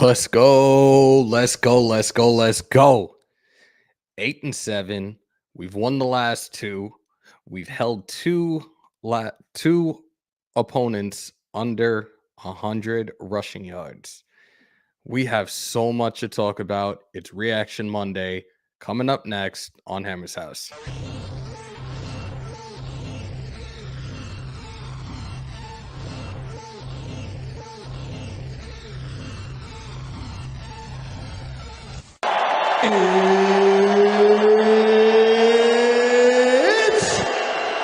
Let's go. Let's go. Let's go. Let's go. 8-7. We've won the last two. We've held two opponents under 100 rushing yards. We have so much to talk about. It's Reaction Monday coming up next on Hammers House. It's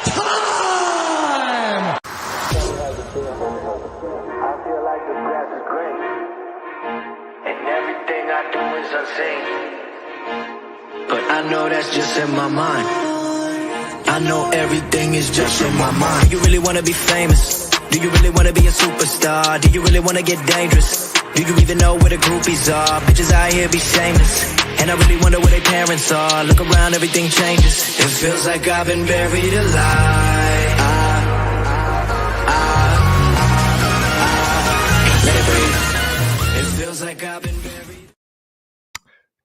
time! I feel like the grass is green, and everything I do is unseen. But I know that's just in my mind. I know everything is just in my mind. Do you really wanna be famous? Do you really wanna be a superstar? Do you really wanna get dangerous? Do you even know where the groupies are? Bitches out here be shameless, and I really wonder where their parents are. Look around, everything changes. It feels like I've been buried alive. Let it breathe. It feels like I've been buried.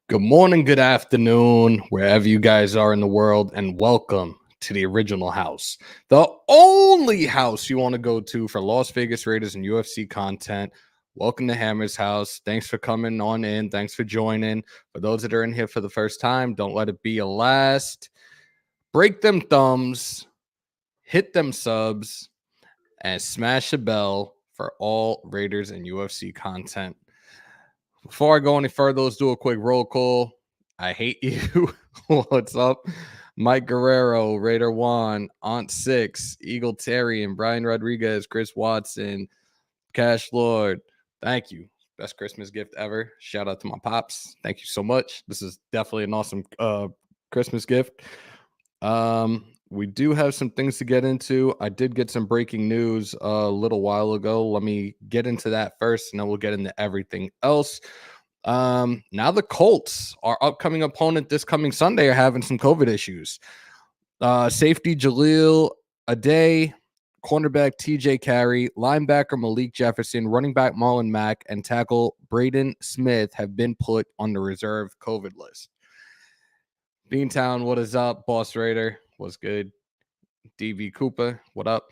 Good morning, good afternoon, wherever you guys are in the world, and welcome to the original house, the only house you want to go to for Las Vegas Raiders and UFC content. Welcome to Hammers House. Thanks for coming on in. Thanks for joining. For those that are in here for the first time, don't let it be a last. Break them thumbs, hit them subs, and smash the bell for all Raiders and UFC content. Before I go any further, let's do a quick roll call. I hate you. What's up? Mike Guerrero, Raider Juan, Aunt Six, Eagle Terry, and Brian Rodriguez, Chris Watson, Cash Lord. Thank you. Best Christmas gift ever. Shout out to my pops. Thank you so much. This is definitely an awesome Christmas gift. We do have some things to get into. I did get some breaking news a little while ago. Let me get into that first, and then we'll get into everything else. Now the Colts, our upcoming opponent this coming Sunday, are having some COVID issues. Safety Jaleel Aday, cornerback TJ Carey, linebacker Malik Jefferson, running back Marlon Mack, and tackle Braden Smith have been put on the reserve COVID list. Beantown, what is up? Boss Raider, what's good? DV Cooper, what up?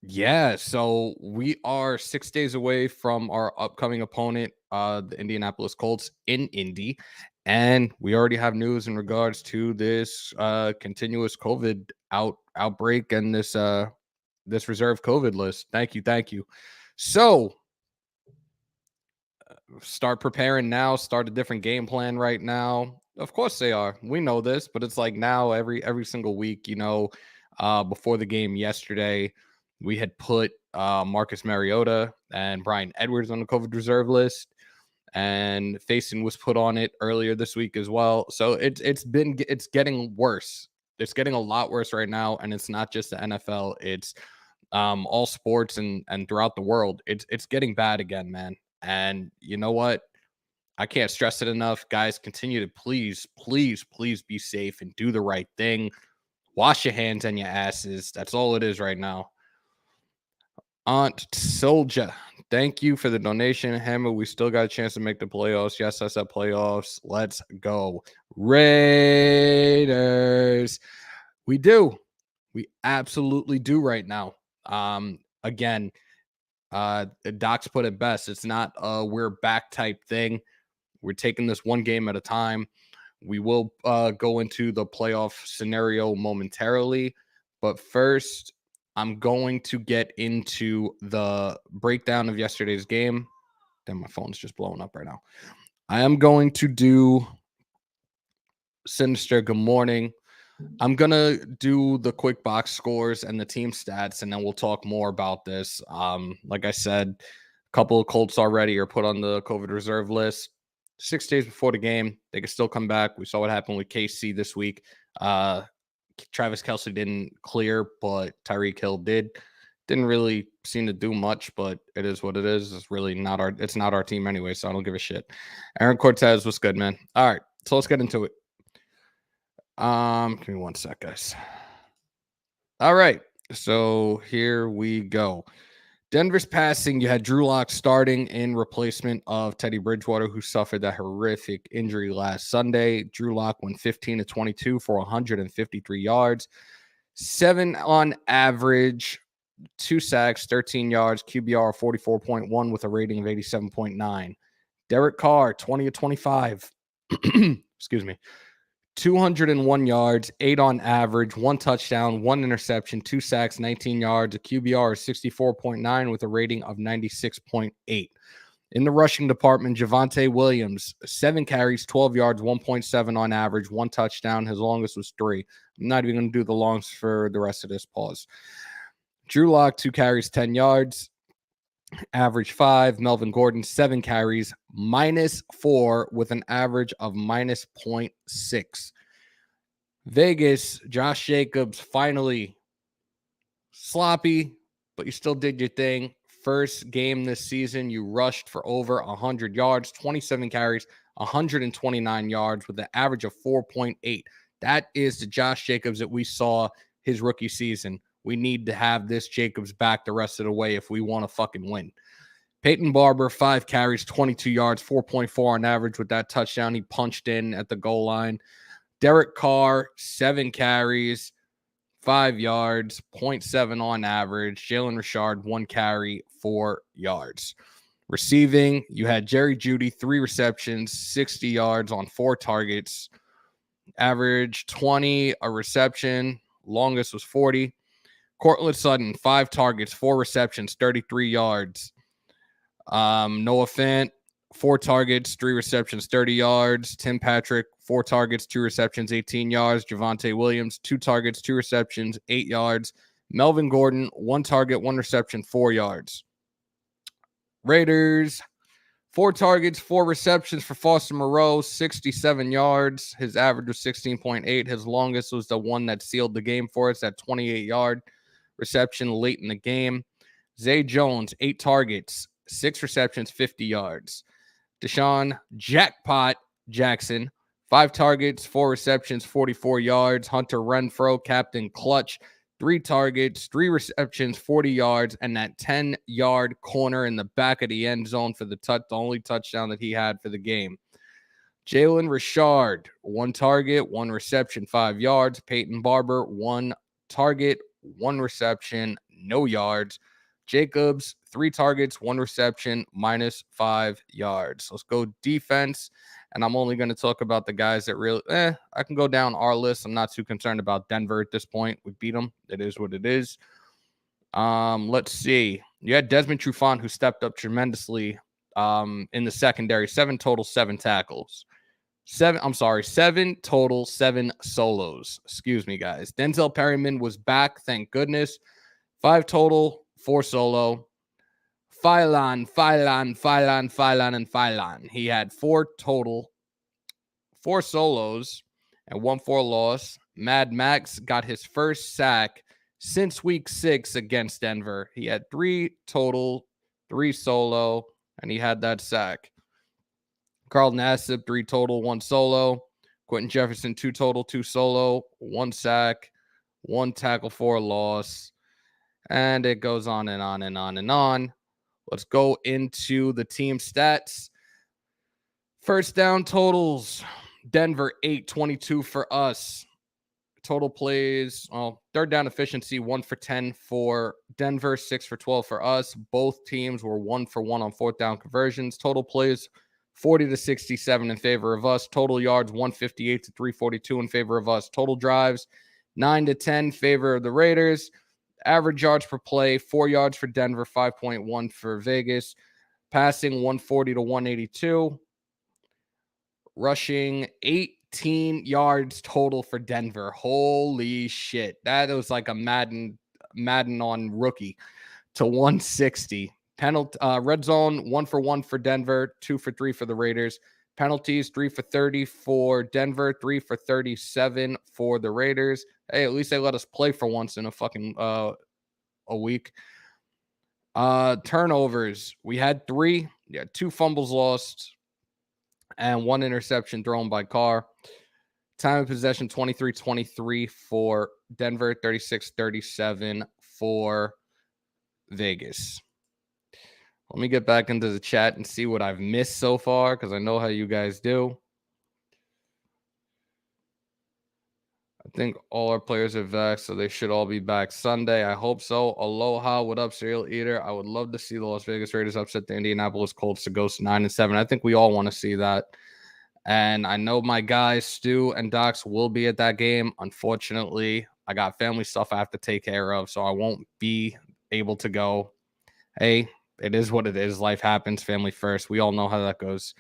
Yeah, so we are 6 days away from our upcoming opponent, the Indianapolis Colts in Indy, and we already have news in regards to this continuous COVID outbreak and this reserve COVID list. Thank you. So start preparing now. Start a different game plan right now. Of course they are. We know this, but it's like now every single week. Before the game yesterday, we had put Marcus Mariota and Brian Edwards on the COVID reserve list, and Faison was put on it earlier this week as well. So it's getting worse. It's getting a lot worse right now, and it's not just the NFL. It's all sports and throughout the world. It's getting bad again, man. And you know what? I can't stress it enough. Guys, continue to please be safe and do the right thing. Wash your hands and your asses. That's all it is right now. Aunt Soldier, thank you for the donation. Hammer, we still got a chance to make the playoffs. Yes, I said playoffs. Let's go. Raiders. We do. We absolutely do right now. Again, Doc's put it best. It's not a we're back type thing. We're taking this one game at a time. We will go into the playoff scenario momentarily, but first, I'm going to get into the breakdown of yesterday's game. Damn, my phone's just blowing up right now. I am going to do Sinister good morning. I'm going to do the quick box scores and the team stats, and then we'll talk more about this. Like I said, a couple of Colts already are put on the COVID reserve list. 6 days before the game, they could still come back. We saw what happened with KC this week. Travis Kelce didn't clear, but Tyreek Hill did. Didn't really seem to do much, but it is what it is. It's really not our team anyway, so I don't give a shit. Aaron Cortez was good, man. All right, so let's get into it. Give me 1 sec, guys. All right, so here we go. Denver's passing, you had Drew Lock starting in replacement of Teddy Bridgewater, who suffered that horrific injury last Sunday. Drew Lock went 15 to 22 for 153 yards, 7 on average, 2 sacks, 13 yards, QBR 44.1 with a rating of 87.9. Derek Carr, 20 to 25. Excuse me. 201 yards, 8 on average, 1 touchdown, 1 interception, 2 sacks, 19 yards, a QBR of 64.9 with a rating of 96.8. In the rushing department, Javonte Williams, 7 carries, 12 yards, 1.7 on average, 1 touchdown. His longest was 3. I'm not even going to do the longs for the rest of this pause. Drew Lock, 2 carries, 10 yards, average 5. Melvin Gordon, 7 carries, -4 with an average of -0.6. Vegas, Josh Jacobs, finally sloppy, but you still did your thing. First game this season, you rushed for over 100 yards, 27 carries, 129 yards with an average of 4.8. That is the Josh Jacobs that we saw his rookie season. We need to have this Jacobs back the rest of the way if we want to fucking win. Peyton Barber, 5 carries, 22 yards, 4.4 on average with that touchdown he punched in at the goal line. Derek Carr, 7 carries, 5 yards, 0.7 on average. Jalen Richard, 1 carry, 4 yards. Receiving, you had Jerry Jeudy, 3 receptions, 60 yards on 4 targets. Average 20 a reception. Longest was 40. Cortland Sutton, 5 targets, 4 receptions, 33 yards. Noah Fant, 4 targets, 3 receptions, 30 yards. Tim Patrick, 4 targets, 2 receptions, 18 yards. Javonte Williams, 2 targets, 2 receptions, 8 yards. Melvin Gordon, 1 target, 1 reception, 4 yards. Raiders, 4 targets, 4 receptions for Foster Moreau, 67 yards. His average was 16.8. His longest was the one that sealed the game for us, that 28-yard reception late in the game. Zay Jones, 8 targets, 6 receptions, 50 yards. Deshaun Jackpot Jackson, 5 targets, 4 receptions, 44 yards. Hunter Renfrow, Captain Clutch, 3 targets, 3 receptions, 40 yards, and that 10-yard corner in the back of the end zone for the only touchdown that he had for the game. Jalen Richard, 1 target, 1 reception, 5 yards. Peyton Barber, 1 target, 1 reception, no yards. Jacobs, 3 targets, 1 reception, -5 yards. Let's go defense. And I'm only going to talk about the guys that really, I can go down our list. I'm not too concerned about Denver at this point. We beat them. It is what it is. Let's see. You had Desmond Trufant, who stepped up tremendously in the secondary. 7 total, 7 tackles. 7 total, 7 solos. Excuse me, guys. Denzel Perryman was back, thank goodness. 5 total, 4 solo. Phylon, and Phylon. He had 4 total, 4 solos, and 1 for a loss. Mad Max got his first sack since week 6 against Denver. He had 3 total, 3 solo, and he had that sack. Carl Nassib, 3 total, 1 solo. Quentin Jefferson, 2 total, 2 solo, 1 sack, 1 tackle for a loss. And it goes on and on and on and on. Let's go into the team stats. First down totals. Denver, 8-22 for us. Total plays, third down efficiency, 1 for 10 for Denver, 6 for 12 for us. Both teams were 1 for 1 on 4th down conversions. Total plays, 40-67 in favor of us. Total yards, 158-342 in favor of us. Total drives, 9-10 in favor of the Raiders. Average yards per play, 4 yards for Denver, 5.1 for Vegas. Passing, 140-182. Rushing, 18 yards total for Denver. Holy shit. That was like a Madden on rookie to 160. Red zone, 1 for 1 for Denver, 2 for 3 for the Raiders. Penalties, 3 for 30 for Denver, 3 for 37 for the Raiders. Hey, at least they let us play for once in a fucking a week. Turnovers, we had 3. Yeah, 2 fumbles lost and 1 interception thrown by Carr. Time of possession, 23-23 for Denver, 36-37 for Vegas. Let me get back into the chat and see what I've missed so far, because I know how you guys do. I think all our players are vaxxed, so they should all be back Sunday. I hope so. Aloha, what up, Serial Eater? I would love to see the Las Vegas Raiders upset the Indianapolis Colts to go 9-7. I think we all want to see that. And I know my guys, Stu and Docs, will be at that game. Unfortunately, I got family stuff I have to take care of, so I won't be able to go. Hey, it is what it is. Life happens. Family first. We all know how that goes.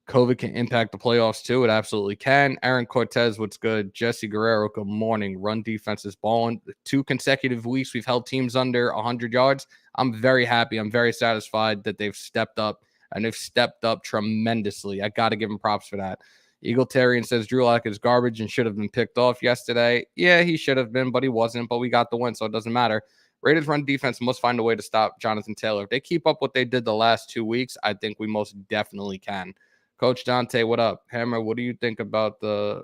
COVID can impact the playoffs too. It absolutely can. Aaron Cortez, what's good? Jesse Guerrero, good morning. Run defense is balling. 2 consecutive weeks we've held teams under 100 yards. I'm very happy. I'm very satisfied that they've stepped up, and they've stepped up tremendously. I got to give them props for that. Egalitarian says Drew Lock is garbage and should have been picked off yesterday. Yeah, he should have been, but he wasn't. But we got the win, so it doesn't matter. Raiders run defense must find a way to stop Jonathan Taylor. If they keep up what they did the last 2 weeks, I think we most definitely can. Coach Dante, what up? Hammer, what do you think about the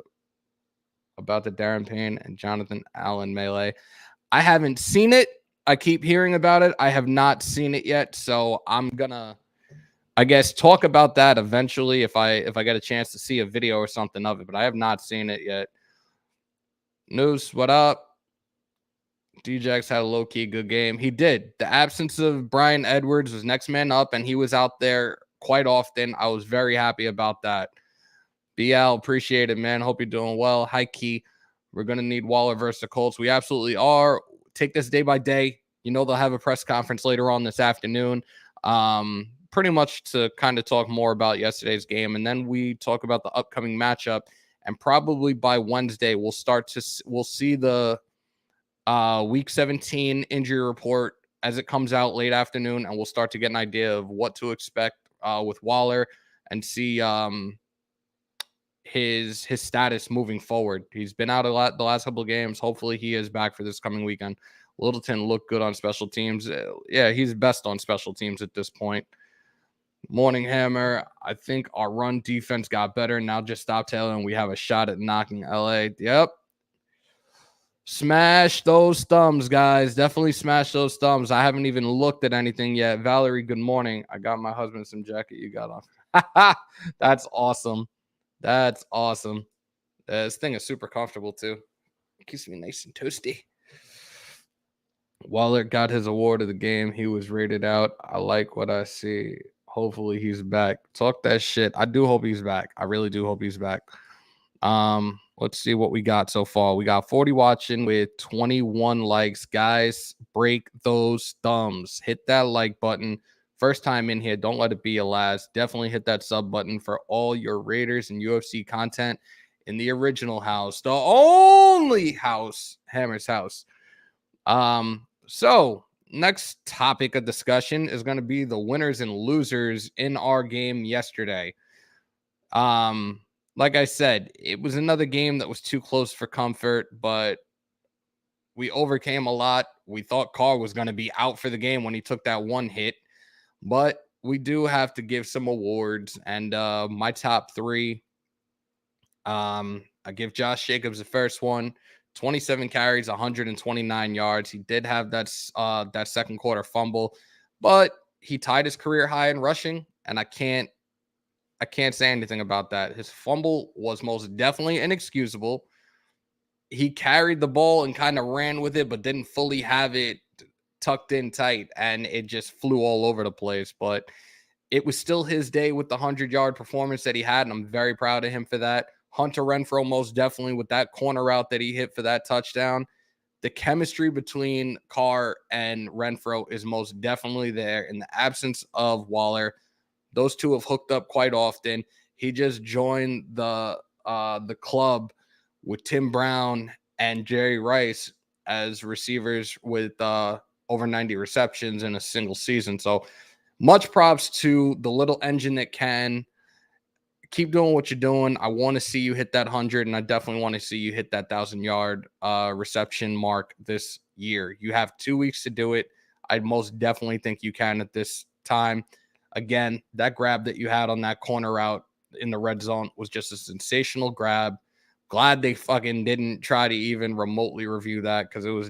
Darren Payne and Jonathan Allen melee? I haven't seen it. I keep hearing about it. I have not seen it yet, so I'm gonna, I guess, talk about that eventually if I get a chance to see a video or something of it, but I have not seen it yet. News, what up? Djax had a low-key good game. He did. The absence of Brian Edwards was next man up, and he was out there quite often. I was very happy about that. BL, appreciate it, man. Hope you're doing well. Hi, Key. We're going to need Waller versus the Colts. We absolutely are. Take this day by day. You know they'll have a press conference later on this afternoon, pretty much to kind of talk more about yesterday's game. And then we talk about the upcoming matchup. And probably by Wednesday, we'll see the Week 17 injury report as it comes out late afternoon, and we'll start to get an idea of what to expect with Waller and see his status moving forward. He's been out a lot the last couple of games. Hopefully he is back for this coming weekend. Littleton looked good on special teams. Yeah, he's best on special teams at this point. Morning Hammer. I think our run defense got better. Now just stop Taylor and we have a shot at knocking LA. Yep. Smash those thumbs, guys. Definitely smash those thumbs. I haven't even looked at anything yet. Valerie, good morning. I got my husband some jacket you got on. That's awesome. That's awesome. This thing is super comfortable, too. It keeps me nice and toasty. Waller got his award of the game. He was rated out. I like what I see. Hopefully he's back. Talk that shit. I do hope he's back. I really do hope he's back. Let's see what we got so far. We got 40 watching with 21 likes. Guys, break those thumbs. Hit that like button. First time in here, don't let it be your last. Definitely hit that sub button for all your Raiders and UFC content in the original house. The only house, Hammers.House. So next topic of discussion is going to be the winners and losers in our game yesterday. Like I said, it was another game that was too close for comfort, but we overcame a lot. We thought Carr was going to be out for the game when he took that one hit, but we do have to give some awards. And my top 3, I give Josh Jacobs the first one. 27 carries, 129 yards. He did have that second quarter fumble, but he tied his career high in rushing, and I can't say anything about that. His fumble was most definitely inexcusable. He carried the ball and kind of ran with it, but didn't fully have it tucked in tight, and it just flew all over the place. But it was still his day with the 100-yard performance that he had, and I'm very proud of him for that. Hunter Renfrow most definitely with that corner route that he hit for that touchdown. The chemistry between Carr and Renfrow is most definitely there. In the absence of Waller, those two have hooked up quite often. He just joined the club with Tim Brown and Jerry Rice as receivers with over 90 receptions in a single season. So much props to the little engine that can. Keep doing what you're doing. I want to see you hit that 100, and I definitely want to see you hit that 1,000-yard reception mark this year. You have 2 weeks to do it. I most definitely think you can at this time. Again, that grab that you had on that corner route in the red zone was just a sensational grab. Glad they fucking didn't try to even remotely review that, because it was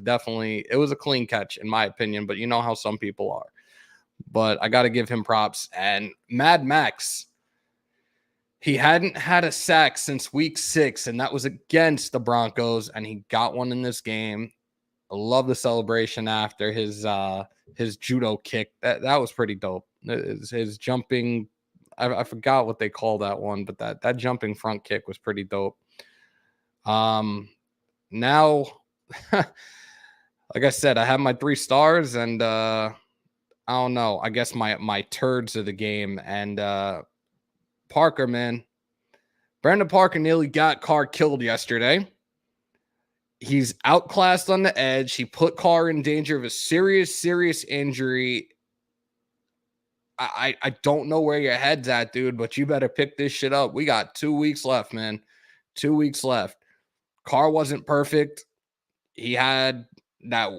a clean catch in my opinion, but you know how some people are. but I got to give him props. And Mad Max, he hadn't had a sack since week 6, and that was against the Broncos, and he got one in this game. I love the celebration after his judo kick. That was pretty dope. His jumping, I forgot what they call that one, but that jumping front kick was pretty dope. Now, like I said, I have my 3 stars, and I don't know. I guess my turds of the game, and Parker, man. Brandon Parker nearly got Carr killed yesterday. He's outclassed on the edge. He put Carr in danger of a serious injury. I don't know where your head's at, dude, but you better pick this shit up. We got 2 weeks left, man. 2 weeks left. Carr wasn't perfect. He had that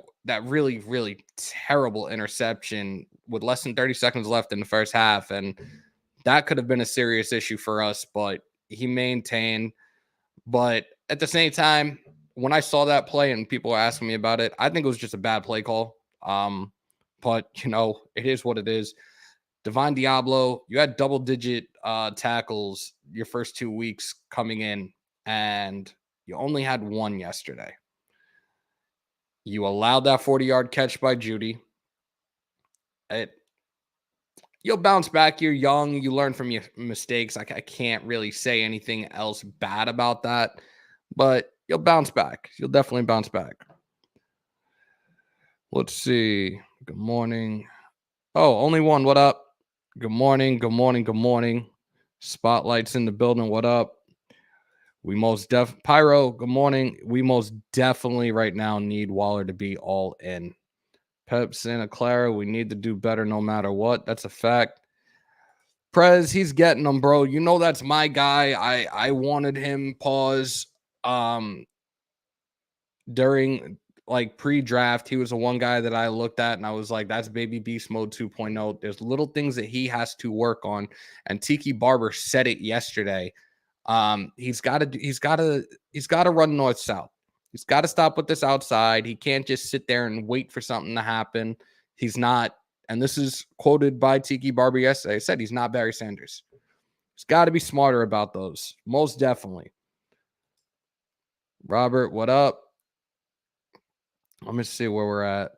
really terrible interception with less than 30 seconds left in the first half, and that could have been a serious issue for us, but he maintained. But at the same time, when I saw that play and people were asking me about it, I think it was just a bad play call. But it is what it is. Divine Diablo, you had double-digit tackles your first 2 weeks coming in, and you only had 1 yesterday. You allowed that 40-yard catch by Judy. You'll bounce back. You're young. You learn from your mistakes. I can't really say anything else bad about that, but you'll bounce back. You'll definitely bounce back. Let's see. Good morning. Oh, only one. What up? Good morning. Good morning. Good morning. Spotlights in the building. What up? Pyro, good morning. We most definitely right now need Waller to be all in. Pep Santa Clara, we need to do better no matter what. That's a fact. Prez, he's getting them, bro. You know that's my guy. I wanted him during like pre-draft. He was the one guy that I looked at and I was like, that's baby beast mode 2.0. There's little things that he has to work on. And Tiki Barber said it yesterday. He's got to run north south. He's got to stop with this outside. He can't just sit there and wait for something to happen. He's not, and this is quoted by Tiki Barber yesterday. I said he's not Barry Sanders. He's got to be smarter about those. Most definitely. Robert, what up? Let me see where we're at.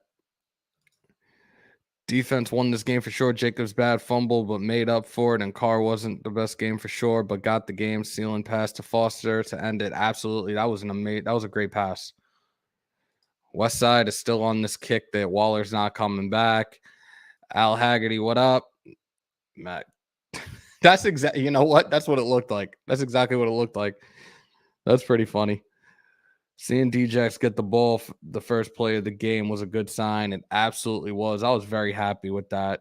Defense won this game for sure. Jacobs bad fumble, but made up for it. And Carr wasn't the best game for sure, but got the game. Sealing pass to Foster to end it. Absolutely, that was a great pass. West Side is still on this kick that Waller's not coming back. Al Haggerty, what up, Matt? That's exactly. You know what? That's what it looked like. That's exactly what it looked like. That's pretty funny. Seeing Djax get the ball the first play of the game was a good sign. It absolutely was. I was very happy with that.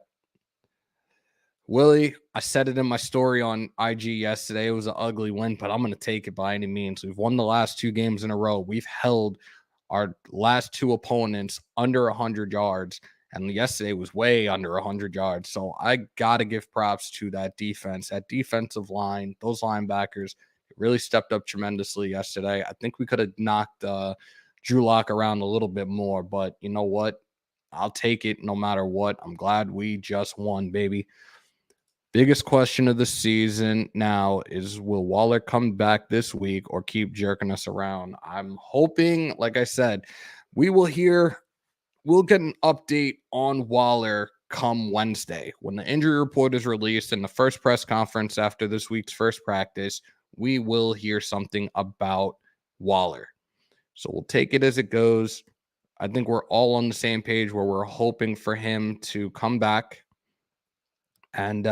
Willie, I said it in my story on IG yesterday. It was an ugly win, but I'm going to take it by any means. We've won the last 2 games in a row. We've held our last 2 opponents under 100 yards, and yesterday was way under 100 yards. So I got to give props to that defense, that defensive line, those linebackers. Really stepped up tremendously yesterday. I think we could have knocked Drew Lock around a little bit more, but you know what? I'll take it no matter what. I'm glad we just won, baby. Biggest question of the season now is, will Waller come back this week or keep jerking us around? I'm hoping, like I said, we'll get an update on Waller come Wednesday. When the injury report is released in the first press conference after this week's first practice, we will hear something about Waller. So we'll take it as it goes. I think we're all on the same page where we're hoping for him to come back and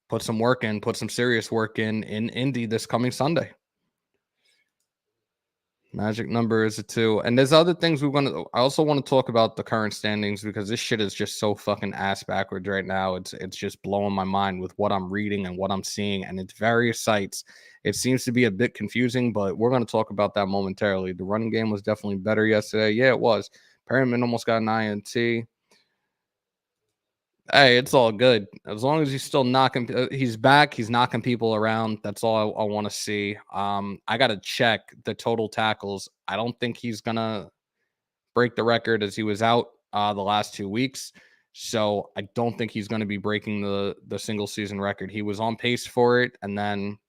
put some work in, put some serious work in Indy this coming Sunday. Magic number is a 2. And there's other things I also want to talk about the current standings, because this shit is just so fucking ass backwards right now. It's just blowing my mind with what I'm reading and what I'm seeing, and it's various sites. It seems to be a bit confusing, but we're going to talk about that momentarily. The running game was definitely better yesterday. Yeah, it was. Perryman almost got an INT. Hey, it's all good. As long as he's still knocking, he's back. He's knocking people around. That's all I want to see. I got to check the total tackles. I don't think he's going to break the record as he was out the last 2 weeks. So I don't think he's going to be breaking the single season record. He was on pace for it, and then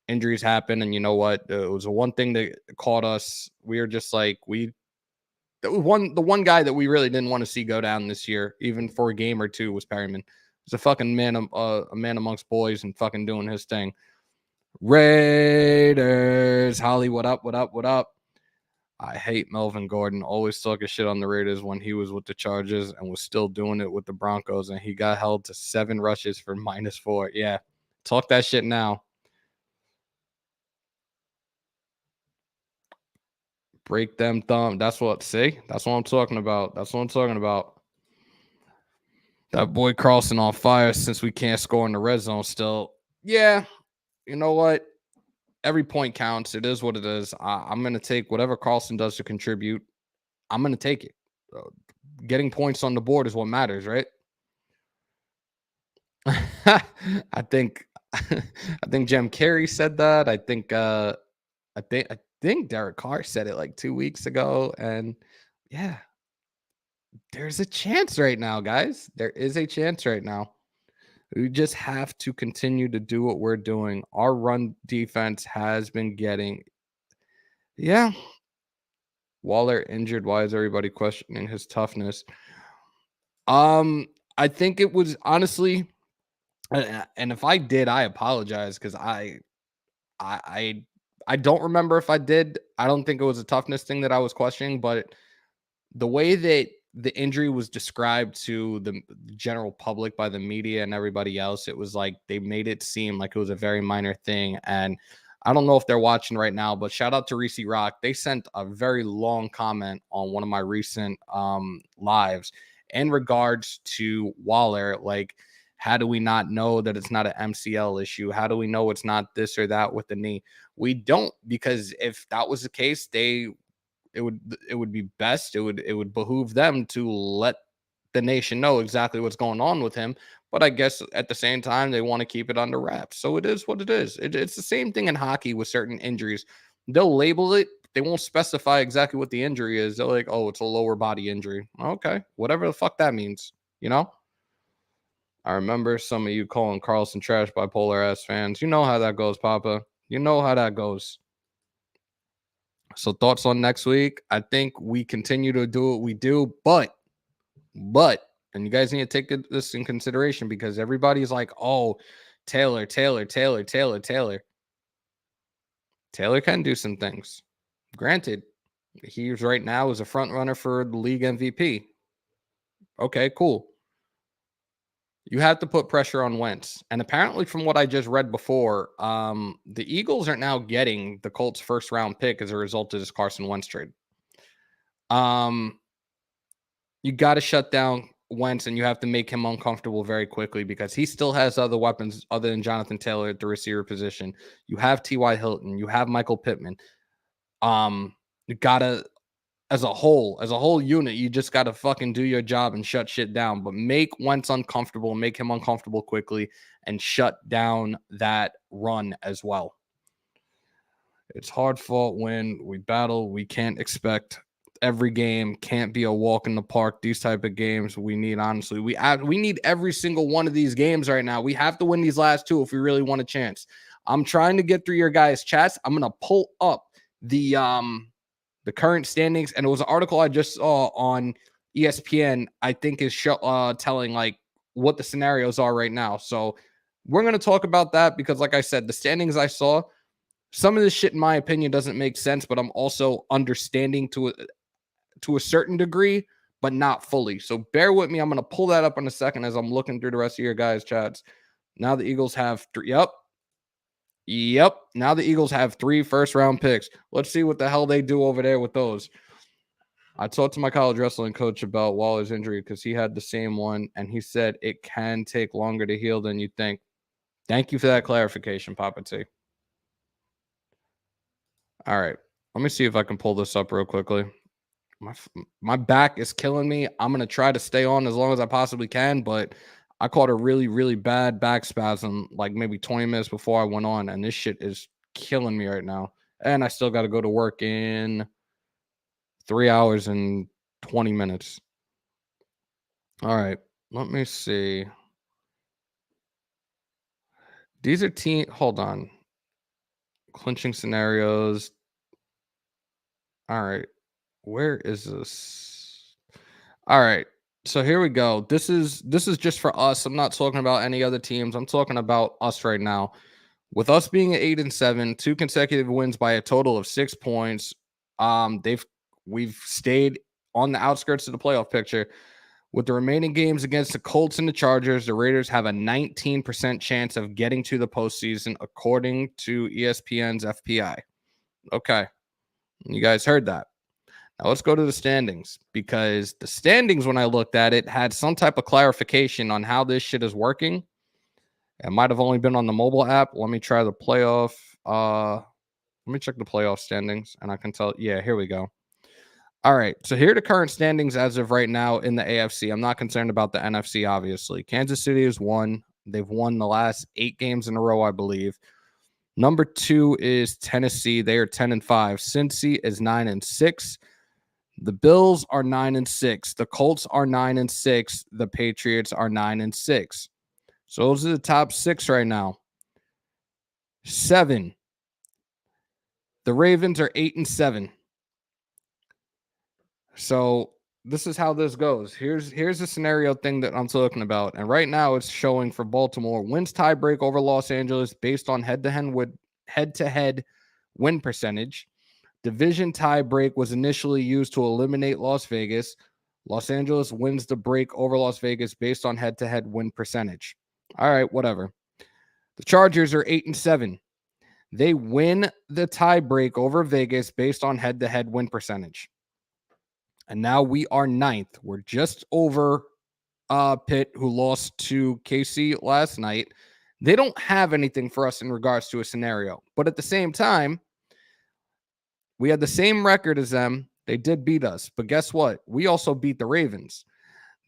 injuries happen. And you know what? It was the one thing that caught us. We were just like the one guy that we really didn't want to see go down this year, even for a game or two, was Perryman. He's a fucking man, a man amongst boys and fucking doing his thing. Raiders, Holly, what up? What up? What up? I hate Melvin Gordon. Always talking shit on the Raiders when he was with the Chargers and was still doing it with the Broncos, and he got held to 7 rushes for -4. Yeah, talk that shit now. Break them thumb. That's what. See, that's what I'm talking about. That's what I'm talking about. That boy Carlson on fire since we can't score in the red zone still. Yeah, you know what? Every point counts. It is what it is. I'm going to take whatever Carlson does to contribute. I'm going to take it. Getting points on the board is what matters, right? I think I think Jim Carrey said that. I think Derek Carr said it like 2 weeks ago, and yeah, there's a chance right now, guys. There is a chance right now. We just have to continue to do what we're doing. Our run defense has been getting, yeah. Waller injured. Why is everybody questioning his toughness? I think it was honestly, and if I did, I apologize because I, I, I don't remember if I did. I don't think it was a toughness thing that I was questioning, but the way that the injury was described to the general public by the media and everybody else, it was like they made it seem like it was a very minor thing. And I don't know if they're watching right now, but shout out to Reese Rock. They sent a very long comment on one of my recent lives in regards to Waller. Like, how do we not know that it's not an MCL issue? How do we know it's not this or that with the knee? We don't, because if that was the case, it would be best. It would behoove them to let the nation know exactly what's going on with him. But I guess at the same time, they want to keep it under wraps. So it is what it is. It's the same thing in hockey with certain injuries. They'll label it. They won't specify exactly what the injury is. They're like, oh, it's a lower body injury. Okay, whatever the fuck that means, you know? I remember some of you calling Carlson trash bipolar ass fans. You know how that goes, Papa. You know how that goes. So thoughts on next week? I think we continue to do what we do, but, and you guys need to take this in consideration because everybody's like, oh, Taylor. Taylor can do some things. Granted, he's right now is a front runner for the league MVP. Okay, cool. You have to put pressure on Wentz. And apparently, from what I just read before, the Eagles are now getting the Colts' first round pick as a result of this Carson Wentz trade. You got to shut down Wentz and you have to make him uncomfortable very quickly because he still has other weapons other than Jonathan Taylor at the receiver position. You have T.Y. Hilton. You have Michael Pittman. You got to, as a whole unit, you just got to fucking do your job and shut shit down. But make Wentz uncomfortable, make him uncomfortable quickly, and shut down that run as well. It's hard fought when we battle. We can't expect every game. Can't be a walk in the park. These type of games we need, honestly. We need every single one of these games right now. We have to win these last 2 if we really want a chance. I'm trying to get through your guys' chats. I'm gonna pull up the current standings, and it was an article I just saw on ESPN. I think is telling like what the scenarios are right now. So we're gonna talk about that because, like I said, the standings I saw. Some of this shit, in my opinion, doesn't make sense, but I'm also understanding to a certain degree, but not fully. So bear with me. I'm going to pull that up in a second as I'm looking through the rest of your guys' chats. Now the Eagles have 3. Yep. Now the Eagles have 3 first-round picks. Let's see what the hell they do over there with those. I talked to my college wrestling coach about Waller's injury because he had the same one, and he said it can take longer to heal than you think. Thank you for that clarification, Papa T. All right. Let me see if I can pull this up real quickly. My back is killing me. I'm going to try to stay on as long as I possibly can, but I caught a really, really bad back spasm like maybe 20 minutes before I went on, and this shit is killing me right now. And I still got to go to work in 3 hours and 20 minutes. All right. Let me see. These are hold on. Clinching scenarios. All right. Where is this? All right. So here we go. This is just for us. I'm not talking about any other teams. I'm talking about us right now. With us being at 8-7, 2 consecutive wins by a total of 6 points. We've stayed on the outskirts of the playoff picture. With the remaining games against the Colts and the Chargers, the Raiders have a 19% chance of getting to the postseason, according to ESPN's FPI. Okay. You guys heard that. Now let's go to the standings, because the standings, when I looked at it, had some type of clarification on how this shit is working. It might have only been on the mobile app. Let me try the playoff. Let me check the playoff standings, and I can tell. Yeah, here we go. All right. So here are the current standings as of right now in the AFC. I'm not concerned about the NFC, obviously. Kansas City has won. They've won the last 8 games in a row, I believe. Number 2 is Tennessee. They are 10-5. Cincy is 9-6. The Bills are 9-6. The Colts are 9-6. The Patriots are 9-6. So those are the top 6 right now. 7. The Ravens are 8-7. So this is how this goes. Here's the scenario thing that I'm talking about. And right now it's showing for Baltimore wins tiebreak over Los Angeles based on head-to-head win percentage. Division tiebreak was initially used to eliminate Las Vegas. Los Angeles wins the break over Las Vegas based on head-to-head win percentage. All right, whatever. The Chargers are 8-7. They win the tiebreak over Vegas based on head-to-head win percentage. And now we are 9th. We're just over Pitt, who lost to KC last night. They don't have anything for us in regards to a scenario. But at the same time, we had the same record as them. They did beat us. But guess what? We also beat the Ravens.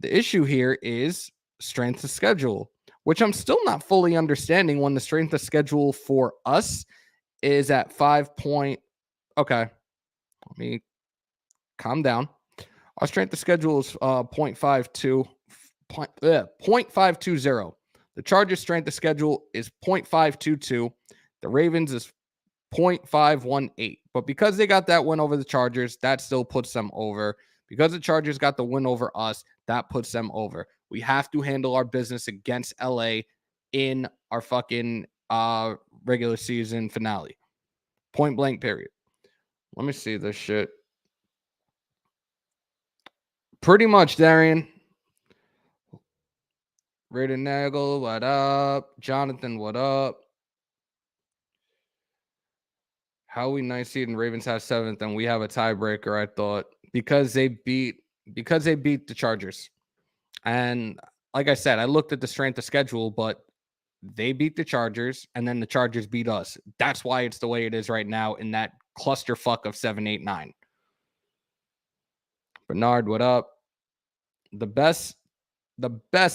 The issue here is strength of schedule, which I'm still not fully understanding when the strength of schedule for us is at 5 point. Okay. Let me calm down. Our strength of schedule is 0.520. The Chargers' strength of schedule is 0.522. The Ravens is 0.518. But because they got that win over the Chargers, that still puts them over. Because the Chargers got the win over us, that puts them over. We have to handle our business against LA in our fucking regular season finale. Point blank, period. Let me see this shit. Pretty much, Darian. Raiden Nagel, what up? Jonathan, what up? How we 9th seed and Ravens have 7th, and we have a tiebreaker, I thought, because they beat the Chargers. And like I said, I looked at the strength of schedule, but they beat the Chargers, and then the Chargers beat us. That's why it's the way it is right now in that clusterfuck of 7, 8, 9. Bernard, what up? The best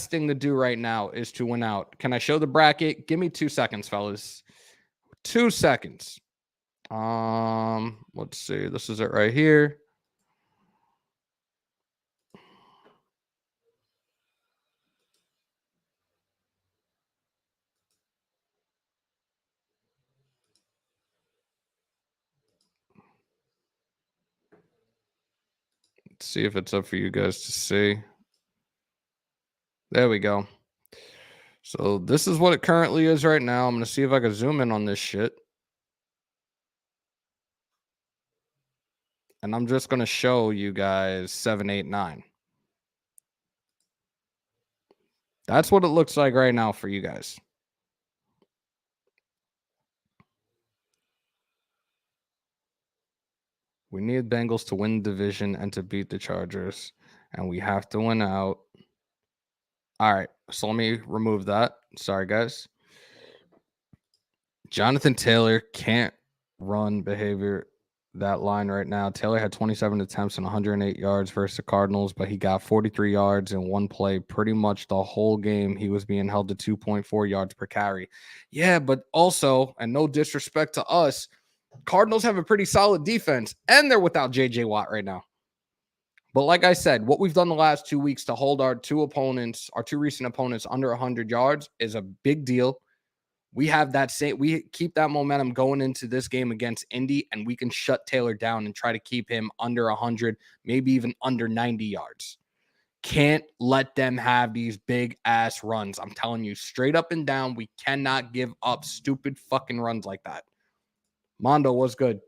thing to do right now is to win out. Can I show the bracket? Give me 2 seconds, fellas. 2 seconds. Let's see. This is it right here. Let's see if it's up for you guys to see. There we go. So this is what it currently is right now. I'm going to see if I can zoom in on this shit. And I'm just going to show you guys 7, 8, 9. That's what it looks like right now for you guys. We need Bengals to win the division and to beat the Chargers. And we have to win out. All right. So let me remove that. Sorry, guys. Jonathan Taylor can't run behavior that line right now. Taylor had 27 attempts and 108 yards versus the Cardinals, but he got 43 yards in one play. Pretty much the whole game, he was being held to 2.4 yards per carry. Yeah, but also, and no disrespect to us, Cardinals have a pretty solid defense, and they're without J.J. Watt right now. But like I said, what we've done the last 2 weeks to hold our two recent opponents under 100 yards is a big deal. We keep that momentum going into this game against Indy, and we can shut Taylor down and try to keep him under 100, maybe even under 90 yards. Can't let them have these big ass runs. I'm telling you, straight up and down, we cannot give up stupid fucking runs like that. Mondo, what's good?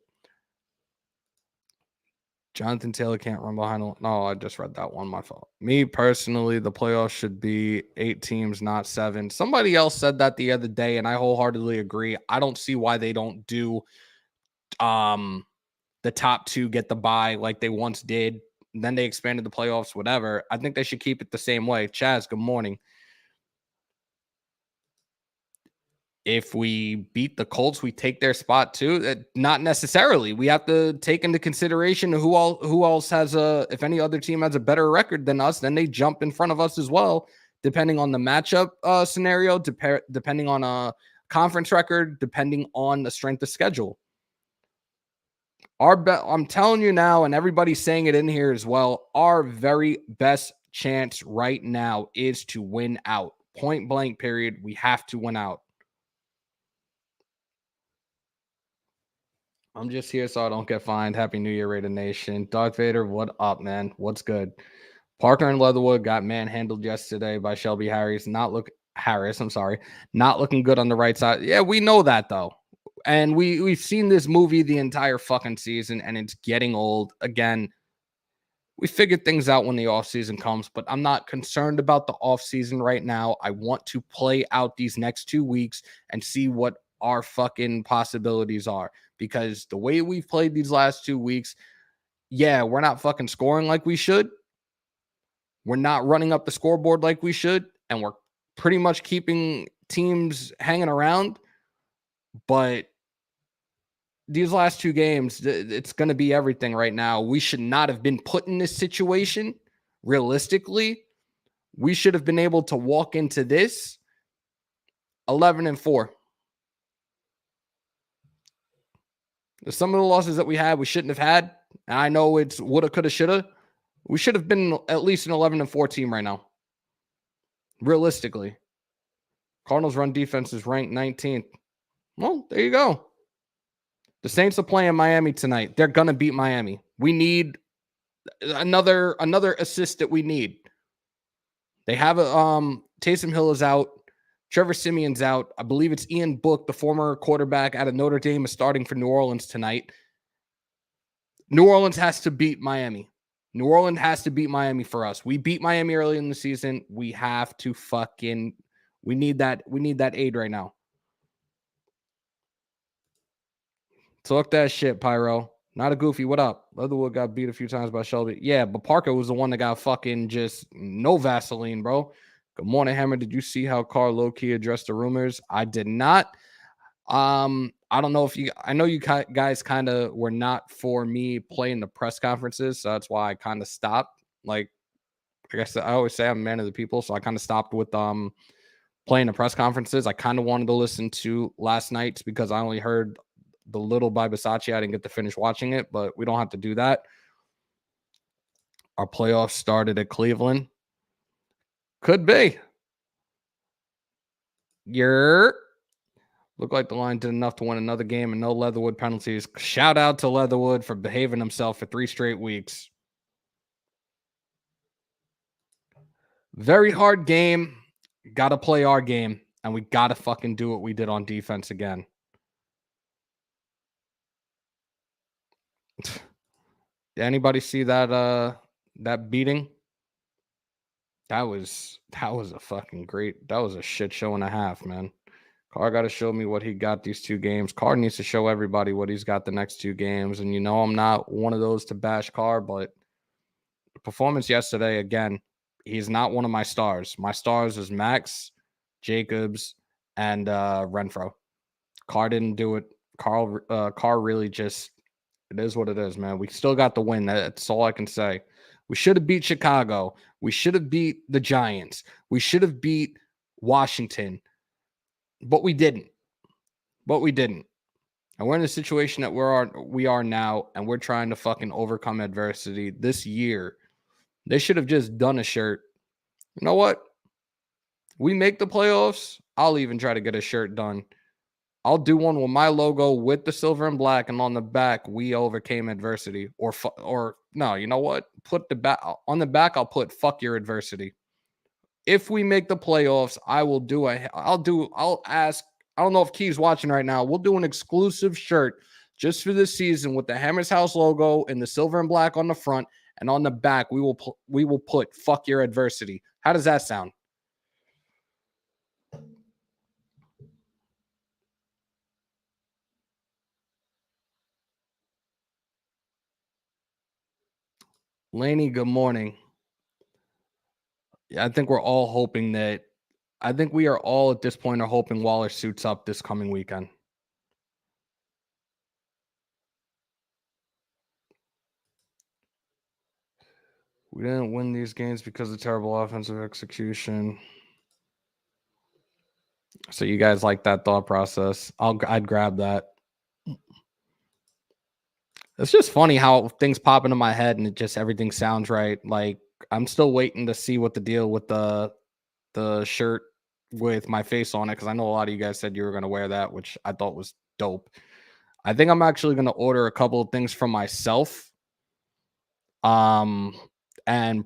Jonathan Taylor can't run behind. No, I just read that one. My fault. Me personally, the playoffs should be 8 teams, not 7. Somebody else said that the other day, and I wholeheartedly agree. I don't see why they don't do the top 2 get the bye like they once did. Then they expanded the playoffs, whatever. I think they should keep it the same way. Chaz, good morning. If we beat the Colts, we take their spot too. Not necessarily. We have to take into consideration who else has if any other team has a better record than us, then they jump in front of us as well, depending on the matchup scenario, depending on a conference record, depending on the strength of schedule. I'm telling you now, and everybody's saying it in here as well, our very best chance right now is to win out. Point blank, period. We have to win out. I'm just here so I don't get fined. Happy New Year, Raider Nation. Darth Vader, what up, man? What's good? Parker and Leatherwood got manhandled yesterday by Shelby Harris. Not looking good on the right side. Yeah, we know that though. And we've seen this movie the entire fucking season, and it's getting old. Again, we figured things out when the offseason comes, but I'm not concerned about the offseason right now. I want to play out these next 2 weeks and see what our fucking possibilities are. Because the way we've played these last 2 weeks, yeah, we're not fucking scoring like we should. We're not running up the scoreboard like we should. And we're pretty much keeping teams hanging around. But these last 2 games, it's going to be everything right now. We should not have been put in this situation. Realistically, we should have been able to walk into this 11-4. Some of the losses that we had, we shouldn't have had. And I know it's woulda, coulda, shoulda. We should have been at least an 11-4 team right now. Realistically. Cardinals run defense is ranked 19th. Well, there you go. The Saints are playing Miami tonight. They're going to beat Miami. We need another assist that we need. They have Taysom Hill is out. Trevor Simeon's out. I believe it's Ian Book, the former quarterback out of Notre Dame, is starting for New Orleans tonight. New Orleans has to beat Miami. New Orleans has to beat Miami for us. We beat Miami early in the season. We have to we need that aid right now. Talk that shit, Pyro. Not a goofy. What up? Leatherwood got beat a few times by Shelby. Yeah, but Parker was the one that got fucking just no Vaseline, bro. Good morning, Hammer. Did you see how Carr low-key addressed the rumors? I did not. I don't know if I know you guys kind of were not for me playing the press conferences, so that's why I kind of stopped. Like I guess I always say I'm a man of the people, so I kind of stopped with playing the press conferences. I kind of wanted to listen to last night's because I only heard the little by Versace. I didn't get to finish watching it, but we don't have to do that. Our playoffs started at Cleveland. Could be. Looked like the line did enough to win another game and no Leatherwood penalties. Shout out to Leatherwood for behaving himself for 3 straight weeks. Very hard game. Got to play our game, and we got to fucking do what we did on defense again. Anybody see that beating? That was a fucking great. That was a shit show and a half, man. Carr got to show me what he got these 2 games. Carr needs to show everybody what he's got the next 2 games. And I'm not one of those to bash Carr, but the performance yesterday, again, he's not one of my stars. My stars is Max, Jacobs, and Renfro. Carr didn't do it. Carr really just, it is what it is, man. We still got the win. That's all I can say. We should have beat Chicago. We should have beat the Giants. We should have beat Washington. But we didn't. And we're in a situation that we are now, and we're trying to fucking overcome adversity this year. They should have just done a shirt. You know what? We make the playoffs, I'll even try to get a shirt done. I'll do one with my logo with the silver and black, and on the back, we overcame adversity. Or no, you know what? Put the back on the back. I'll put "fuck your adversity." If we make the playoffs, I will do a. I'll ask. I don't know if Key's watching right now. We'll do an exclusive shirt just for this season with the Hammers.House logo and the silver and black on the front, and on the back we will put "fuck your adversity." How does that sound? Laney, good morning. Yeah, I think we're all hoping that. I think we are all at this point are hoping Waller suits up this coming weekend. We didn't win these games because of terrible offensive execution. So you guys like that thought process? I'd grab that. It's just funny how things pop into my head and it just everything sounds right. Like I'm still waiting to see what the deal with the shirt with my face on it, because I know a lot of you guys said you were going to wear that, which I thought was dope. I think I'm actually going to order a couple of things for myself, and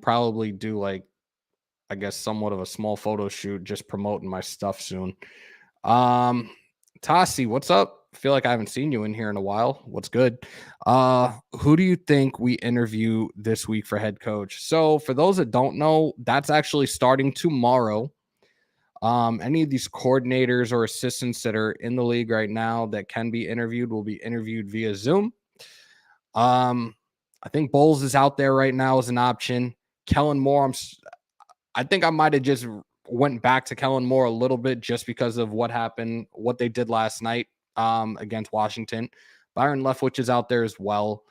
probably do like, I guess, somewhat of a small photo shoot just promoting my stuff soon. Tassi, what's up? I feel like I haven't seen you in here in a while. What's good? Who do you think we interview this week for head coach? So for those that don't know, that's actually starting tomorrow. Any of these coordinators or assistants that are in the league right now that can be interviewed will be interviewed via Zoom. I think Bowles is out there right now as an option. Kellen Moore, I think I might have just went back to Kellen Moore a little bit just because of what happened, what they did last night against Washington. Byron Leftwich is out there as well.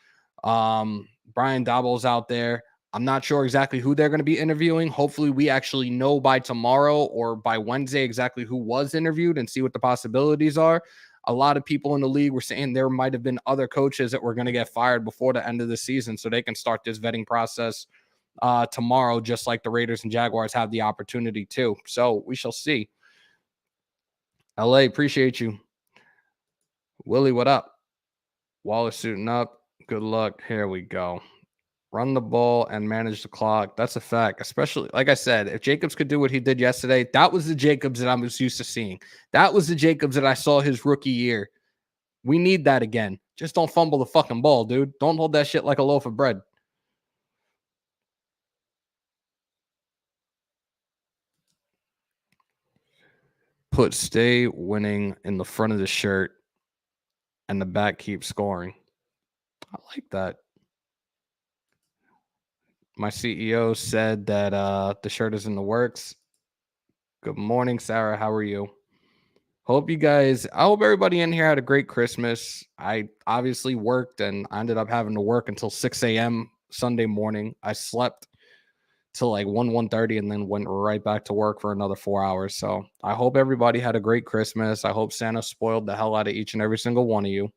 Brian Daboll's out there. I'm not sure exactly who they're going to be interviewing. Hopefully we actually know by tomorrow or by Wednesday exactly who was interviewed and see what the possibilities are. A lot of people in the league were saying there might have been other coaches that were going to get fired before the end of the season so they can start this vetting process tomorrow, just like the Raiders and Jaguars have the opportunity to. So we shall see. LA, appreciate you. Willie, what up? Waller suiting up. Good luck. Here we go. Run the ball and manage the clock. That's a fact. Especially, like I said, if Jacobs could do what he did yesterday, that was the Jacobs that I was used to seeing. That was the Jacobs that I saw his rookie year. We need that again. Just don't fumble the fucking ball, dude. Don't hold that shit like a loaf of bread. Put "stay winning" in the front of the shirt and the back keeps scoring. I like that. My CEO said that the shirt is in the works. Good morning, Sarah. How are you? I hope everybody in here had a great Christmas. I obviously worked and I ended up having to work until 6 a.m. Sunday morning. I slept till like 1:30 and then went right back to work for another 4 hours. So I hope everybody had a great Christmas. I hope Santa spoiled the hell out of each and every single one of you.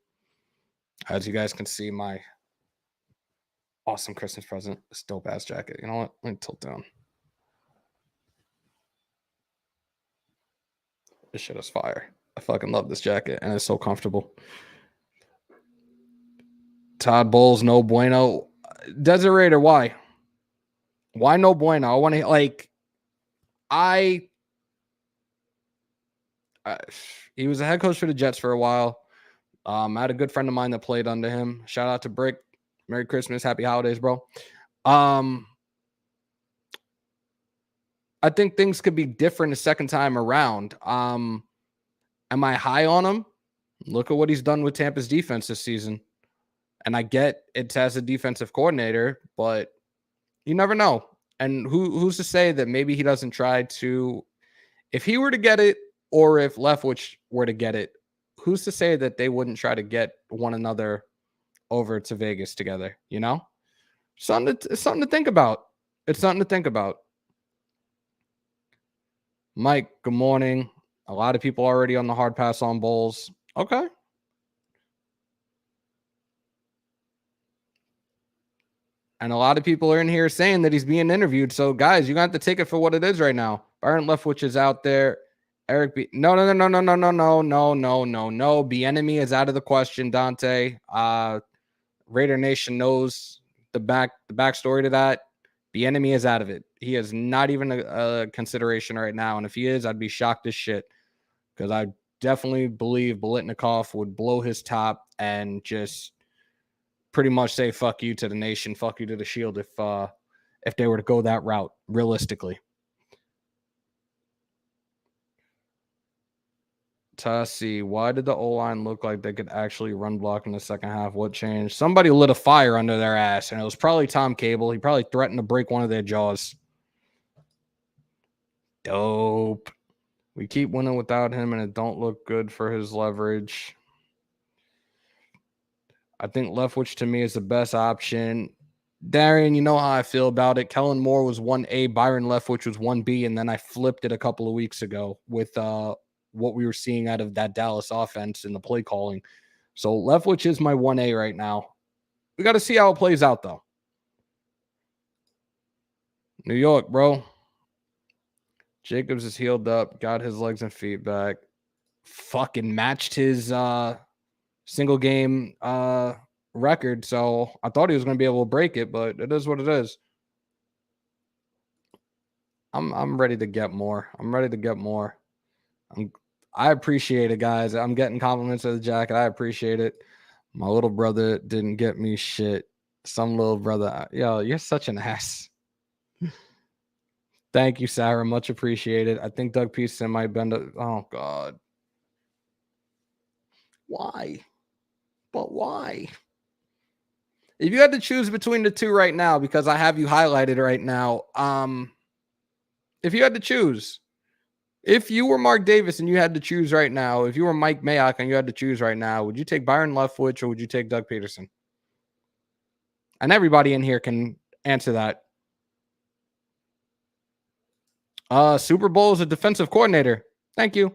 As you guys can see, my awesome Christmas present, this dope ass jacket. You know what? Let me tilt down. This shit is fire. I fucking love this jacket and it's so comfortable. Todd Bowles, no bueno. Desiree, why? Why no bueno? I want to he was a head coach for the Jets for a while. I had a good friend of mine that played under him. Shout out to Brick. Merry Christmas, happy holidays, bro. I think things could be different a second time around. Am I high on him? Look at what he's done with Tampa's defense this season. And I get it as a defensive coordinator, but you never know. And who's to say that maybe he doesn't try to, if he were to get it, or if Leftwich were to get it, who's to say that they wouldn't try to get one another over to Vegas together? You know, it's something to think about. It's something to think about. Mike, good morning. A lot of people already on the hard pass on Bowles. Okay. And a lot of people are in here saying that he's being interviewed. So, guys, you got to take it for what it is right now. Byron Leftwich is out there. Eric B. No. Bieniemy is out of the question, Dante. Raider Nation knows the backstory to that. Bieniemy is out of it. He is not even a consideration right now. And if he is, I'd be shocked as shit. Because I definitely believe Biletnikoff would blow his top and just pretty much say fuck you to the nation, fuck you to the Shield if they were to go that route, realistically. Tassi, why did the O-line look like they could actually run block in the second half? What changed? Somebody lit a fire under their ass, and it was probably Tom Cable. He probably threatened to break one of their jaws. Dope. We keep winning without him, and it don't look good for his leverage. I think Leftwich to me is the best option. Darian, you know how I feel about it. Kellen Moore was 1A, Byron Leftwich was 1B, and then I flipped it a couple of weeks ago with what we were seeing out of that Dallas offense in the play calling. So Leftwich is my 1A right now. We got to see how it plays out, though. New York, bro. Jacobs is healed up, got his legs and feet back. Fucking matched his single game record, so I thought he was going to be able to break it, but it is what it is. I'm ready to get more. I appreciate it, guys. I'm getting compliments of the jacket. I appreciate it. My little brother didn't get me shit. Some little brother, yo, you're such an ass. Thank you, Sarah. Much appreciated. I think Doug Peterson might bend up. Oh God. Why? But why? If you had to choose between the two right now, because I have you highlighted right now, if you had to choose, if you were Mark Davis and you had to choose right now, if you were Mike Mayock and you had to choose right now, would you take Byron Leftwich or would you take Doug Peterson? And everybody in here can answer that. Super Bowl is a defensive coordinator. Thank you.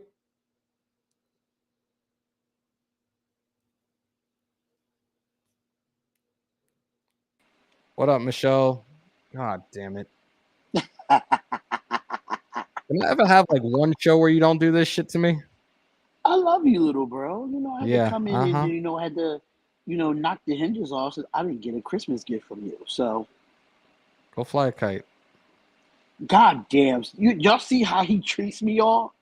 What up, Michelle? God damn it. Can I ever have like one show where you don't do this shit to me? I love you, little bro. You know, I had to come in and, I had to, knock the hinges off so I didn't get a Christmas gift from you. So. Go fly a kite. God damn. Y'all see how he treats me, y'all?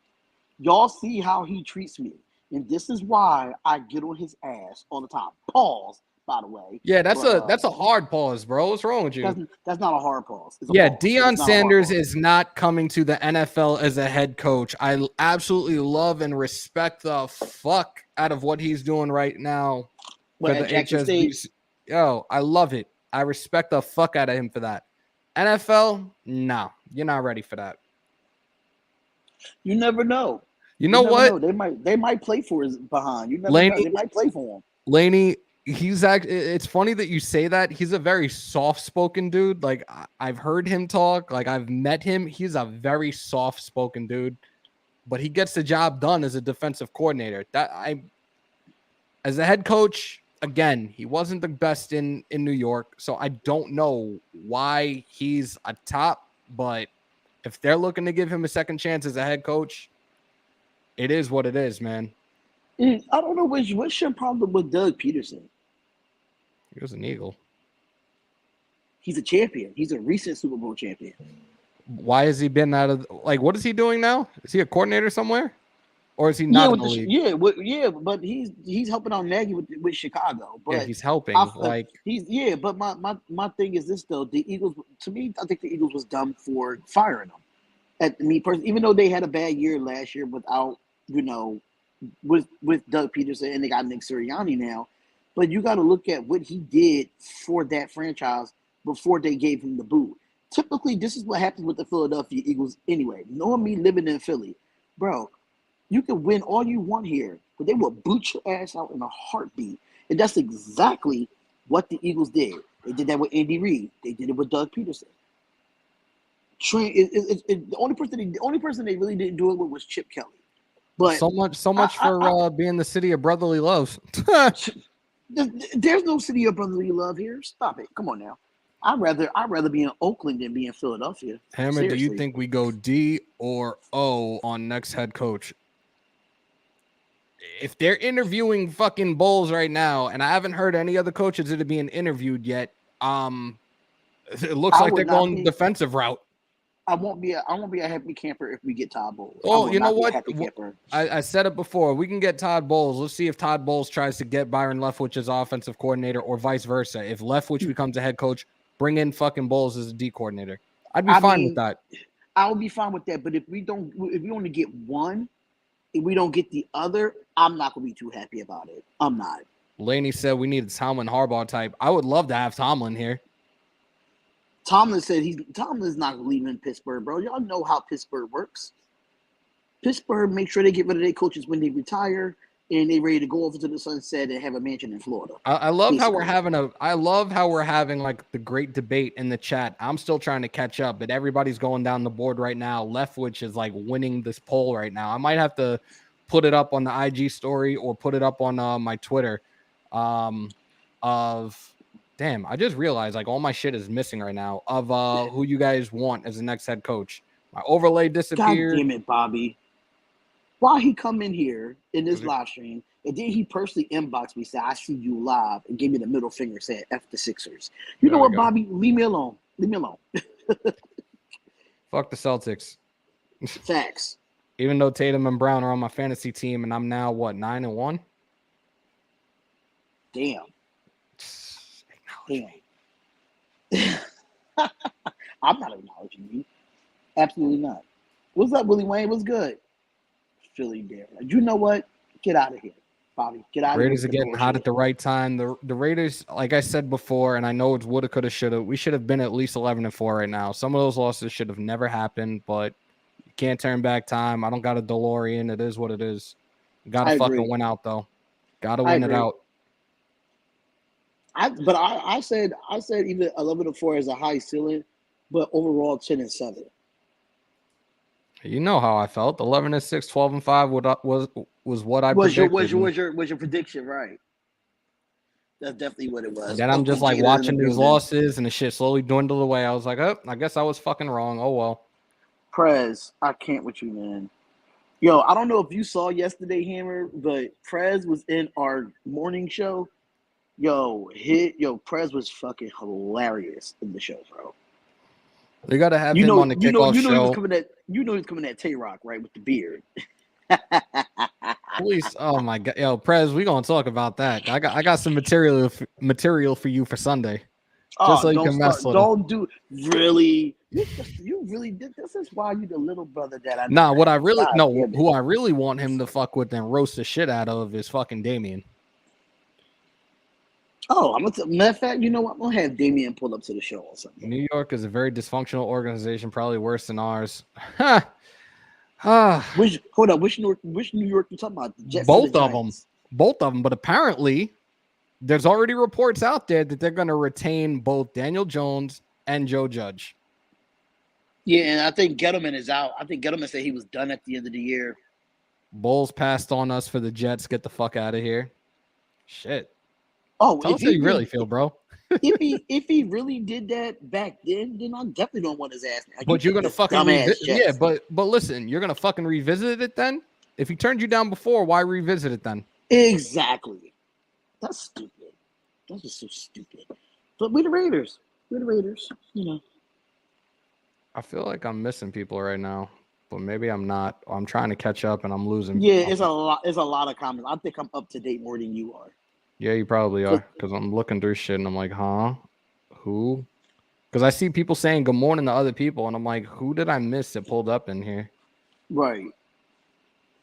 Y'all see how he treats me. And this is why I get on his ass all the time. Pause, by the way. Yeah, that's a hard pause, bro. What's wrong with you? That's not a hard pause. It's a pause. Deion Sanders is not coming to the NFL as a head coach. I absolutely love and respect the fuck out of what he's doing right now for the HSBC. Yo, I love it. I respect the fuck out of him for that. NFL, no, you're not ready for that. You never know. You know what? They might play for his behind. You never know. They might play for him. Laney, it's funny that you say that. He's a very soft-spoken dude. Like I've heard him talk. Like I've met him. He's a very soft-spoken dude, but he gets the job done as a defensive coordinator. As a head coach. Again, he wasn't the best in New York, so I don't know why he's a top, but if they're looking to give him a second chance as a head coach, it is what it is, man. I don't know what's your problem with Doug Peterson. He was an Eagle. He's a champion. He's a recent Super Bowl champion. Why has he been out of what is he doing now? Is he a coordinator somewhere? Or is he not in the league? But he's helping out Nagy with Chicago. But yeah, he's helping. But my thing is this though: the Eagles. To me, I think the Eagles was dumb for firing him. Even though they had a bad year last year without, with Doug Peterson and they got Nick Sirianni now, but you got to look at what he did for that franchise before they gave him the boot. Typically, this is what happens with the Philadelphia Eagles anyway. Knowing me living in Philly, bro. You can win all you want here, but they will boot your ass out in a heartbeat. And that's exactly what the Eagles did. They did that with Andy Reid. They did it with Doug Peterson. The only person they really didn't do it with was Chip Kelly. But so much for being the city of brotherly love. There's no city of brotherly love here. Stop it. Come on now. I'd rather be in Oakland than be in Philadelphia. Hammer, Seriously. do you think we go D or O on next head coach? If they're interviewing fucking Bulls right now, and I haven't heard any other coaches that are being interviewed yet, it looks like they're going defensive route. I won't be a happy camper if we get Todd Bowles. Oh, you know what? I said it before. We can get Todd Bowles. Let's see if Todd Bowles tries to get Byron Leftwich as offensive coordinator or vice versa. If Leftwich becomes a head coach, bring in fucking Bowles as a D coordinator. I'd be fine with that. I would be fine with that. But if we only get one, if we don't get the other, I'm not gonna be too happy about it. I'm not. Laney said we need a Tomlin Harbaugh type. I would love to have Tomlin here. Tomlin said Tomlin's not leaving Pittsburgh, bro. Y'all know how Pittsburgh works. Pittsburgh make sure they get rid of their coaches when they retire and they ready to go over to the sunset and have a mansion in Florida. I love how we're having like the great debate in the chat. I'm still trying to catch up, but everybody's going down the board right now. Leftwich is like winning this poll right now. I might have to put it up on the IG story or put it up on my Twitter. Damn, I just realized like all my shit is missing right now of who you guys want as the next head coach. My overlay disappeared. God damn it, Bobby. Why he come in here in this live stream and then he personally inboxed me, said, I see you live, and gave me the middle finger, said F the Sixers. You know what, Bobby? Leave me alone. Leave me alone. Fuck the Celtics. Facts. Even though Tatum and Brown are on my fantasy team and I'm now, 9-1? Damn. I'm not acknowledging you. Absolutely not. What's up, Willie Wayne? What's good? Philly there. You know what? Get out of here, Bobby. Get out of here. Raiders are getting hot at the right time. The Raiders, like I said before, and I know it's woulda, coulda, shoulda. We should have been at least 11-4 right now. Some of those losses should have never happened, but you can't turn back time. I don't got a DeLorean. It is what it is. Gotta fucking win out though. Gotta win it out. I said even 11-4 is a high ceiling, but overall 10-7. You know how I felt. 11-6, 12-5 was what I predicted. Was your prediction, right? That's definitely what it was. Then I'm just like watching these losses and the shit slowly dwindle away. I was like, oh, I guess I was fucking wrong. Oh well. Prez, I can't with you, man. Yo, I don't know if you saw yesterday, Hammer, but Prez was in our morning show. Prez was fucking hilarious in the show, bro. They gotta have him on the kickoff show. He was coming at Tay-Rock, right, with the beard. Please, oh my god, yo, Prez, we gonna talk about that. I got some material for you for Sunday, just so you can mess with Don't do really. You really did. This is why you the little brother that I. Nah, what I really who I really want him to fuck with and roast the shit out of is fucking Damien. Oh, matter of fact, you know what? I'm gonna have Damien pull up to the show or something. New York is a very dysfunctional organization, probably worse than ours. Which New York you talking about? The Jets both of them. But apparently, there's already reports out there that they're going to retain both Daniel Jones and Joe Judge. Yeah, and I think Gettleman is out. I think Gettleman said he was done at the end of the year. Bulls passed on us for the Jets. Get the fuck out of here. Shit. Oh, tell us how you really feel, bro. if he really did that back then I definitely don't want his ass. But you're gonna fucking yeah, but listen, you're gonna fucking revisit it then. If he turned you down before, why revisit it then? Exactly. That's stupid. That's just so stupid. But we're the Raiders. You know. I feel like I'm missing people right now, but maybe I'm not. I'm trying to catch up and I'm losing. Yeah, it's a lot of comments. I think I'm up to date more than you are. Yeah, you probably are, because I'm looking through shit and I'm like, huh? Who? Because I see people saying good morning to other people, and I'm like, who did I miss that pulled up in here? Right.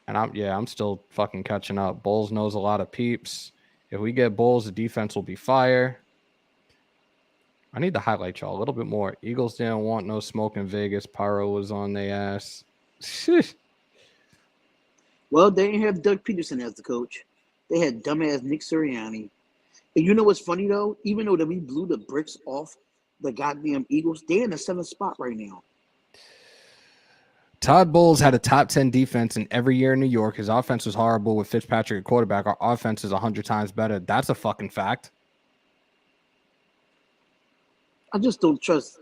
And I'm still fucking catching up. Bulls knows a lot of peeps. If we get Bulls, the defense will be fire. I need to highlight y'all a little bit more. Eagles didn't want no smoke in Vegas. Pyro was on their ass. Well, they didn't have Doug Peterson as the coach. They had dumbass Nick Sirianni. And you know what's funny, though? Even though that we blew the bricks off the goddamn Eagles, they're in the 7th spot right now. Todd Bowles had a top 10 defense in every year in New York. His offense was horrible with Fitzpatrick at quarterback. Our offense is 100 times better. That's a fucking fact. I just don't trust.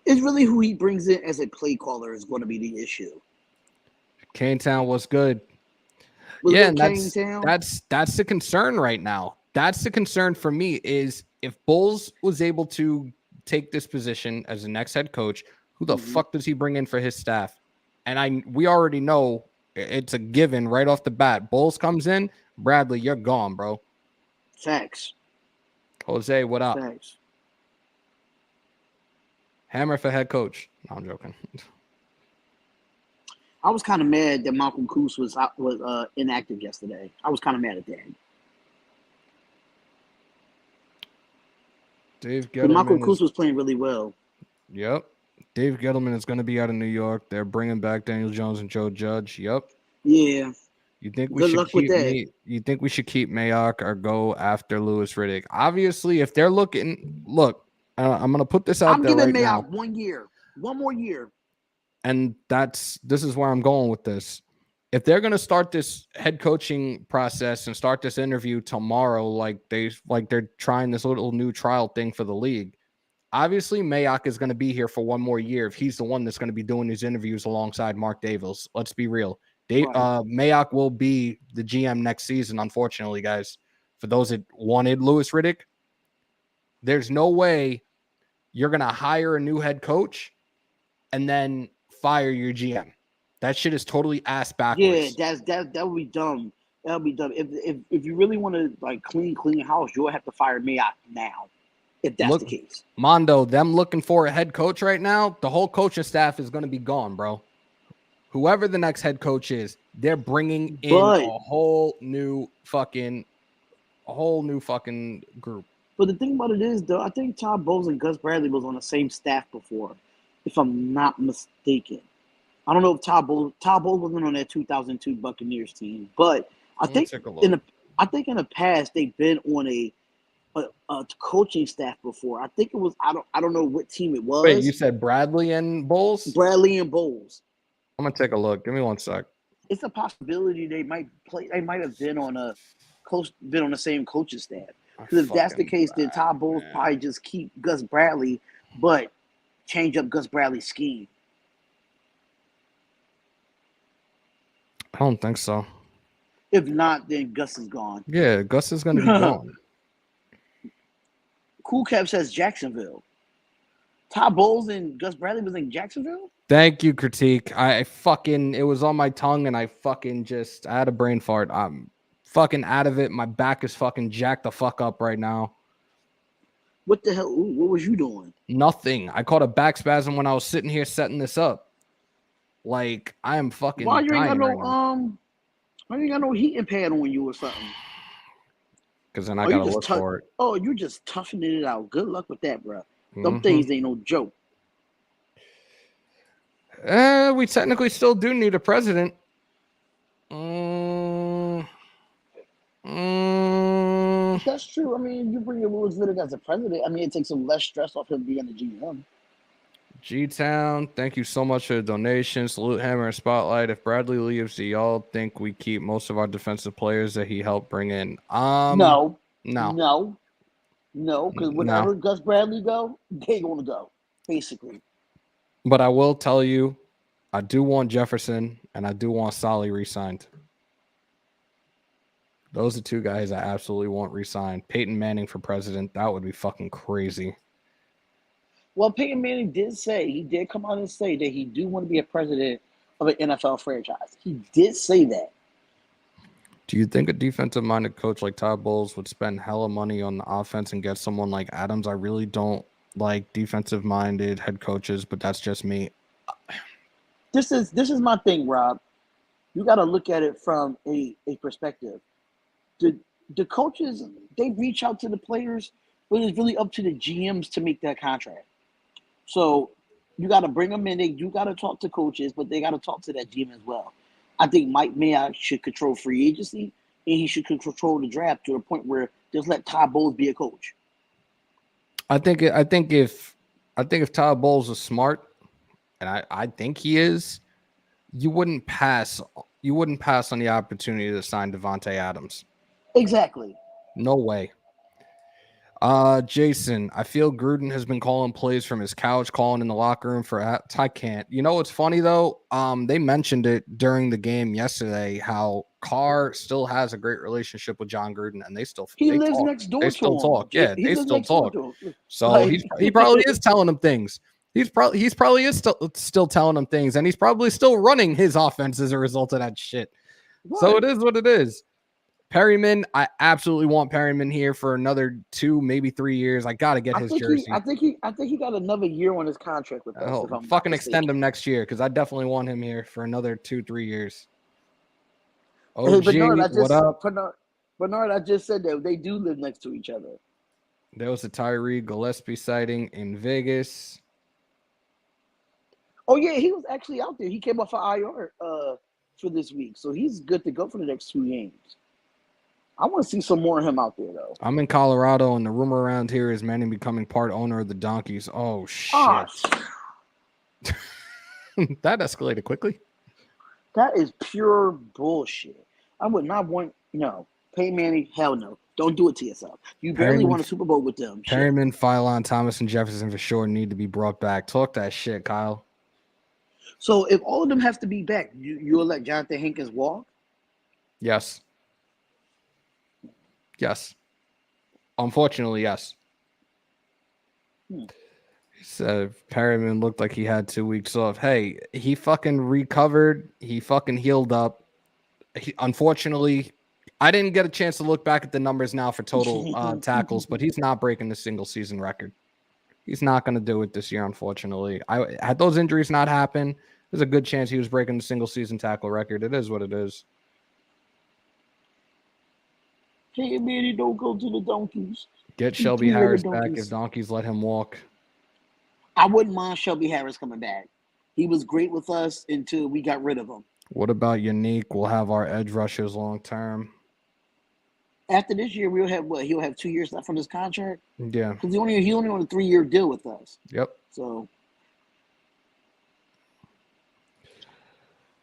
It's really who he brings in as a play caller is going to be the issue. Kane Town was good. Was Yeah, it and Kane Town? that's the concern right now. That's the concern for me is if Bulls was able to take this position as the next head coach, who the fuck does he bring in for his staff? And we already know it's a given right off the bat. Bulls comes in, Bradley, you're gone, bro. Facts. Jose, what up? Facts. Hammer for head coach. No, I'm joking. I was kind of mad that Malcolm Coos was inactive yesterday. I was kind of mad at that. Dave But Malcolm Gettleman Coos was playing really well. Yep. Dave Gettleman is going to be out of New York. They're bringing back Daniel Jones and Joe Judge. Yep. Yeah. You think we Good should luck with keep that. You think we should keep Mayock or go after Louis Riddick? Obviously, if they're looking, look, I'm going to put this out I'm there giving right now. Mayock 1 year. One more year. And this is where I'm going with this. If they're going to start this head coaching process and start this interview tomorrow, like they're trying this little new trial thing for the league, obviously Mayock is going to be here for 1 more year if he's the one that's going to be doing these interviews alongside Mark Davis. Let's be real. Right. Mayock will be the GM next season, unfortunately, guys. For those that wanted Louis Riddick, there's no way you're going to hire a new head coach and then fire your GM. That shit is totally ass backwards. Yeah, that would be dumb. That would be dumb. If you really want to like clean house, you'll have to fire Mayock now. If that's the case. Mondo, them looking for a head coach right now, the whole coaching staff is going to be gone, bro. Whoever the next head coach is, they're bringing in a whole new fucking group. But the thing about it is, though, I think Todd Bowles and Gus Bradley was on the same staff before, if I'm not mistaken. I don't know if Todd Bowles wasn't on that 2002 Buccaneers team, but I think in the past they've been on a coaching staff before. I think it was I don't know what team it was. Wait, you said Bradley and Bowles? Bradley and Bowles. I'm gonna take a look. Give me 1 sec. It's a possibility they might play. They might have been on the same coaching staff. Because if that's the case, then Todd Bowles probably just keep Gus Bradley, but change up Gus Bradley's scheme. I don't think so. If not, then Gus is gone. Yeah, Gus is gonna be gone. Cool Cap says Jacksonville. Todd Bowles and Gus Bradley was in Jacksonville? Thank you, Critique. It was on my tongue and I had a brain fart. I'm fucking out of it. My back is fucking jacked the fuck up right now. What the hell? Ooh, what was you doing? Nothing. I caught a back spasm when I was sitting here setting this up. Like, I am fucking Why you ain't got why you got no heating pad on you or something? Because then I gotta look for it. Oh, you just toughening it out. Good luck with that, bro. Them things ain't no joke. We technically still do need a president. That's true. I mean, you bring in Louis Riddick as a president. I mean, it takes some less stress off him being the GM. G-Town, thank you so much for the donation. Salute Hammer and Spotlight. If Bradley leaves, do y'all think we keep most of our defensive players that he helped bring in? No. Because whenever Gus Bradley go, they gonna go, basically. But I will tell you, I do want Jefferson and I do want Solly re-signed. Those are 2 guys I absolutely want re-signed. Peyton Manning for president, that would be fucking crazy. Well, Peyton Manning did come out and say that he do want to be a president of an NFL franchise. He did say that. Do you think a defensive-minded coach like Todd Bowles would spend hella money on the offense and get someone like Adams? I really don't like defensive-minded head coaches, but that's just me. This is my thing, Rob. You got to look at it from a perspective. The coaches, they reach out to the players, but it's really up to the GMs to make that contract. So you got to bring them in. You got to talk to coaches, but they got to talk to that GM as well. I think Mike Mayock should control free agency, and he should control the draft to the point where just let Todd Bowles be a coach. I think if Todd Bowles is smart, and I think he is, you wouldn't pass on the opportunity to sign Devontae Adams. Exactly. No way. Jason, I feel Gruden has been calling plays from his couch, calling in the locker room for I can't. You know what's funny though? They mentioned it during the game yesterday how Carr still has a great relationship with John Gruden, and He they lives talk. next They door to still him. talk. Yeah, He they lives still next door talk. to him. So Like, he probably is telling them things. He's probably is still telling them things, and he's probably still running his offense as a result of that shit. So right. it is what it is. Perryman, I absolutely want Perryman here for another 2, maybe 3 years. I got to get his jersey. I think he got another year on his contract with us, if Oh, I'm not fucking extend mistaken. him next year because I definitely want him here for another 2, 3 years. Hey, OG, what up? Bernard, I just said that they do live next to each other. There was a Tyree Gillespie sighting in Vegas. Oh yeah, he was actually out there. He came off of IR for this week, so he's good to go for the next 2 games. I want to see some more of him out there though. I'm in Colorado, and the rumor around here is Manning becoming part owner of the Donkeys. Oh Ah, shit, that escalated quickly. that is pure bullshit. I would not want Peyton Manning. Hell no, don't do it to yourself. You barely Perryman, won a Super Bowl with them. Shit. Perryman, Philon, Thomas, and Jefferson for sure need to be brought back. Talk that shit, Kyle. So if all of them have to be back, you'll let Jonathan Hankins walk? Yes. Yes. Unfortunately, yes. He said Perryman looked like he had 2 weeks off. Hey, he fucking recovered. He fucking healed up. Unfortunately, I didn't get a chance to look back at the numbers now for total tackles, but he's not breaking the single season record. He's not going to do it this year, unfortunately. Had those injuries not happened, there's a good chance he was breaking the single season tackle record. It is what it is. Hey, Manny, don't go to the Donkeys. Get Shelby Harris back if Donkeys let him walk. I wouldn't mind Shelby Harris coming back. He was great with us until we got rid of him. What about Unique? We'll have our edge rushers long term. After this year, we'll have what? He'll have 2 years left on his contract. Yeah, because he only on a 3-year deal with us. Yep. So,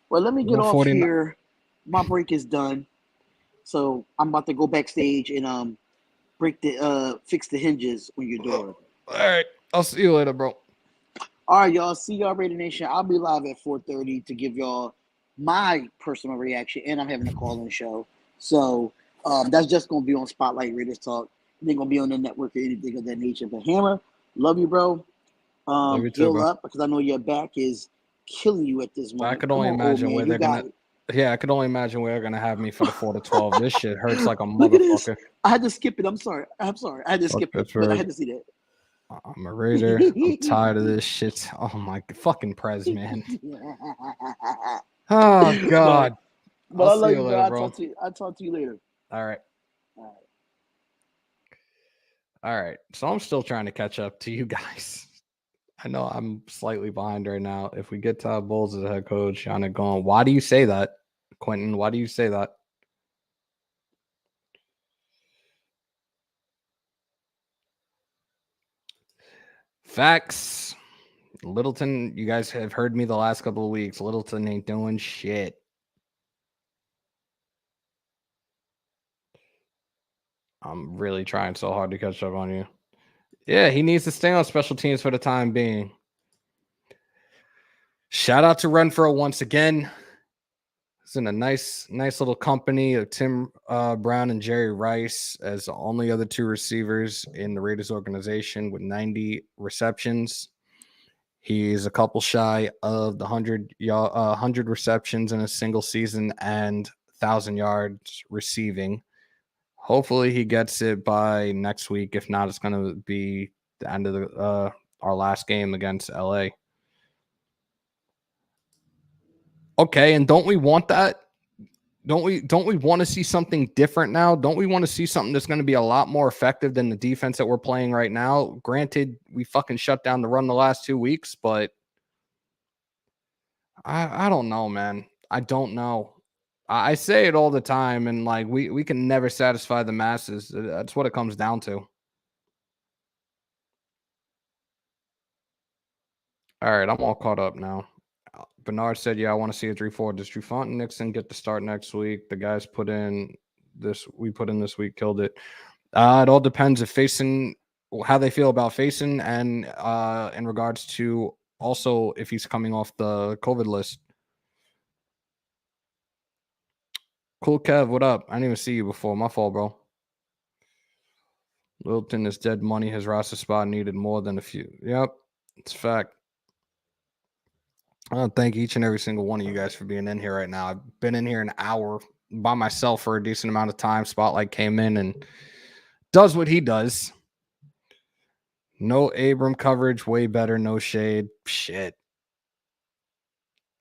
well, let me get off here. My break is done, so I'm about to go backstage and fix the hinges on your door. All right, I'll see you later, bro. All right, y'all. See y'all, Raider Nation. I'll be live at 4:30 to give y'all my personal reaction, and I'm having a call-in show. So that's just gonna be on Spotlight Raiders Talk. It ain't gonna be on the network or anything of that nature. But Hammer, love you, bro. Love you too, bro. Up because I know your back is killing you at this moment. I could only imagine where they're gonna. Yeah, I could only imagine where they're gonna have me for the 4 to 12. This shit hurts like a motherfucker. I had to skip it. I'm sorry. I had to skip it, but I had to see that. I'm a Raider. I'm tired of this shit. Oh my fucking Prez, man. Oh God. But I love you, bro. I'll talk to you later. All right. All right. So I'm still trying to catch up to you guys. I know I'm slightly behind right now. If we get Todd Bowles as a head coach, Yana going, why do you say that, Quentin? Why do you say that? Facts. Littleton, you guys have heard me the last couple of weeks. Littleton ain't doing shit. I'm really trying so hard to catch up on you. Yeah, he needs to stay on special teams for the time being. Shout out to Renfro once again. It's in a nice little company of Tim Brown and Jerry Rice as the only other 2 receivers in the Raiders organization with 90 receptions. He's a couple shy of the 100 receptions in a single season and 1,000 yards receiving. Hopefully he gets it by next week. If not, it's going to be the end of our last game against LA. Okay, and don't we want that? Don't we want to see something different now? Don't we want to see something that's going to be a lot more effective than the defense that we're playing right now? Granted, we fucking shut down the run the last 2 weeks, but I don't know, man. I don't know. I say it all the time, and like we can never satisfy the masses. That's what it comes down to. All right, I'm all caught up now. Bernard said, yeah, I want to see a 3-4. Does Trufant and Nixon get to start next week? The guys we put in this week, killed it. It all depends if facing how they feel about facing, and in regards to also if he's coming off the COVID list. Cool Kev, what up? I didn't even see you before. My fault, bro. Littleton is dead money. His roster spot needed more than a few. Yep, it's a fact. I want to thank each and every single one of you guys for being in here right now. I've been in here an hour by myself for a decent amount of time. Spotlight came in and does what he does. No Abram coverage, way better. No shade. Shit.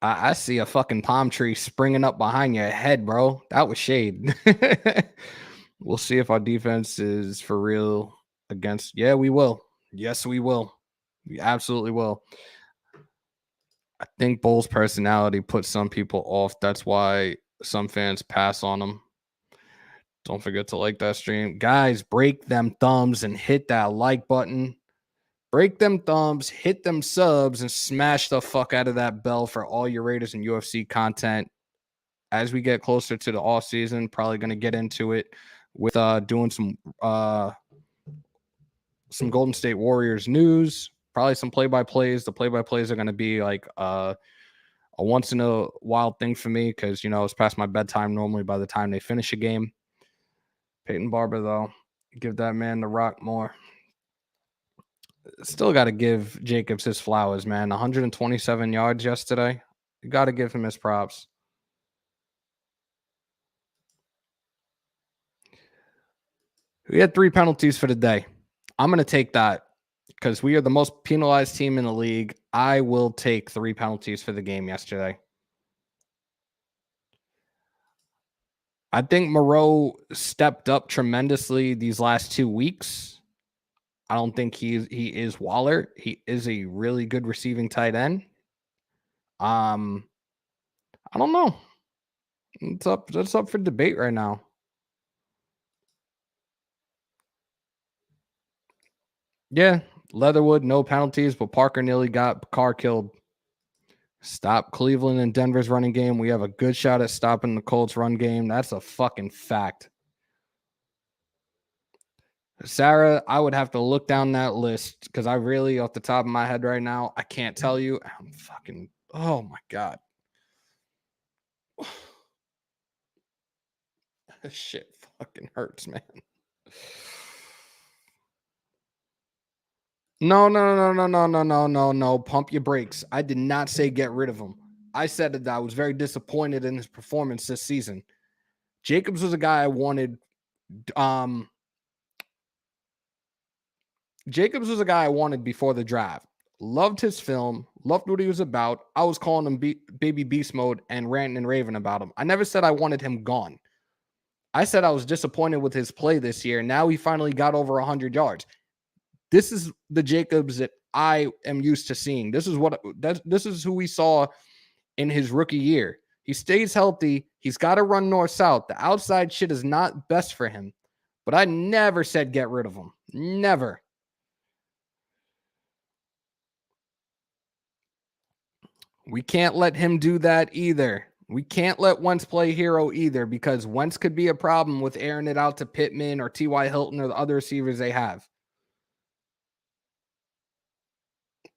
I see a fucking palm tree springing up behind your head, bro. That was shade. We'll see if our defense is for real against. Yeah, we will. Yes, we will. We absolutely will. I think Bull's personality puts some people off. That's why some fans pass on him. Don't forget to like that stream. Guys, break them thumbs and hit that like button. Break them thumbs, hit them subs, and smash the fuck out of that bell for all your Raiders and UFC content. As we get closer to the off season, probably going to get into it with doing some Golden State Warriors news, probably some play-by-plays. The play-by-plays are going to be like a once in a while thing for me because, you know, it's past my bedtime normally by the time they finish a game. Peyton Barber, though, give that man the rock more. Still got to give Jacobs his flowers, man. 127 yards yesterday. You got to give him his props. We had 3 penalties for the day. I'm going to take that because we are the most penalized team in the league. I will take 3 penalties for the game yesterday. I think Moreau stepped up tremendously these last 2 weeks. I don't think he is Waller. He is a really good receiving tight end. I don't know. It's up for debate right now. Yeah, Leatherwood, no penalties, but Parker nearly got Carr killed. Stop Cleveland and Denver's running game. We have a good shot at stopping the Colts run game. That's a fucking fact. Sarah, I would have to look down that list because I really, off the top of my head right now, I can't tell you. I'm fucking, oh my God. This shit fucking hurts, man. No. Pump your brakes. I did not say get rid of him. I said that I was very disappointed in his performance this season. Jacobs was a guy I wanted. Jacobs was a guy I wanted before the draft. Loved his film. Loved what he was about. I was calling him baby beast mode and ranting and raving about him. I never said I wanted him gone. I said I was disappointed with his play this year. Now he finally got over 100 yards. This is the Jacobs that I am used to seeing. This is who we saw in his rookie year. He stays healthy. He's got to run north-south. The outside shit is not best for him. But I never said get rid of him. Never. We can't let him do that either. We can't let Wentz play hero either because Wentz could be a problem with airing it out to Pittman or T.Y. Hilton or the other receivers they have.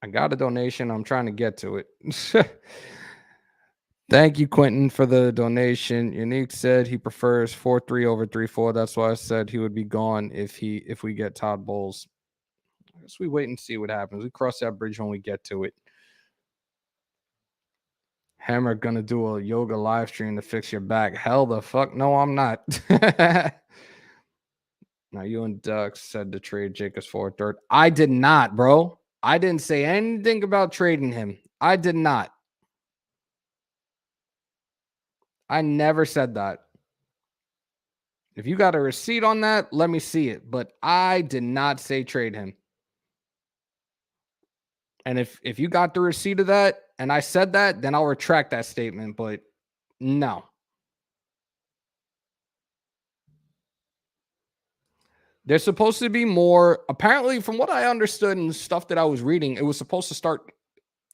I got a donation. I'm trying to get to it. Thank you, Quentin, for the donation. Unique said he prefers 4-3 over 3-4. That's why I said he would be gone if we get Todd Bowles. I guess we wait and see what happens. We cross that bridge when we get to it. Hammer gonna do a yoga live stream to fix your back. Hell the fuck no, I'm not. Now you and Duck said to trade Jacobs for a third. I did not, bro. I didn't say anything about trading him. I did not. I never said that. If you got a receipt on that, let me see it. But I did not say trade him. And if you got the receipt of that and I said that, then I'll retract that statement. But no. There's supposed to be more. Apparently, from what I understood and stuff that I was reading, it was supposed to start.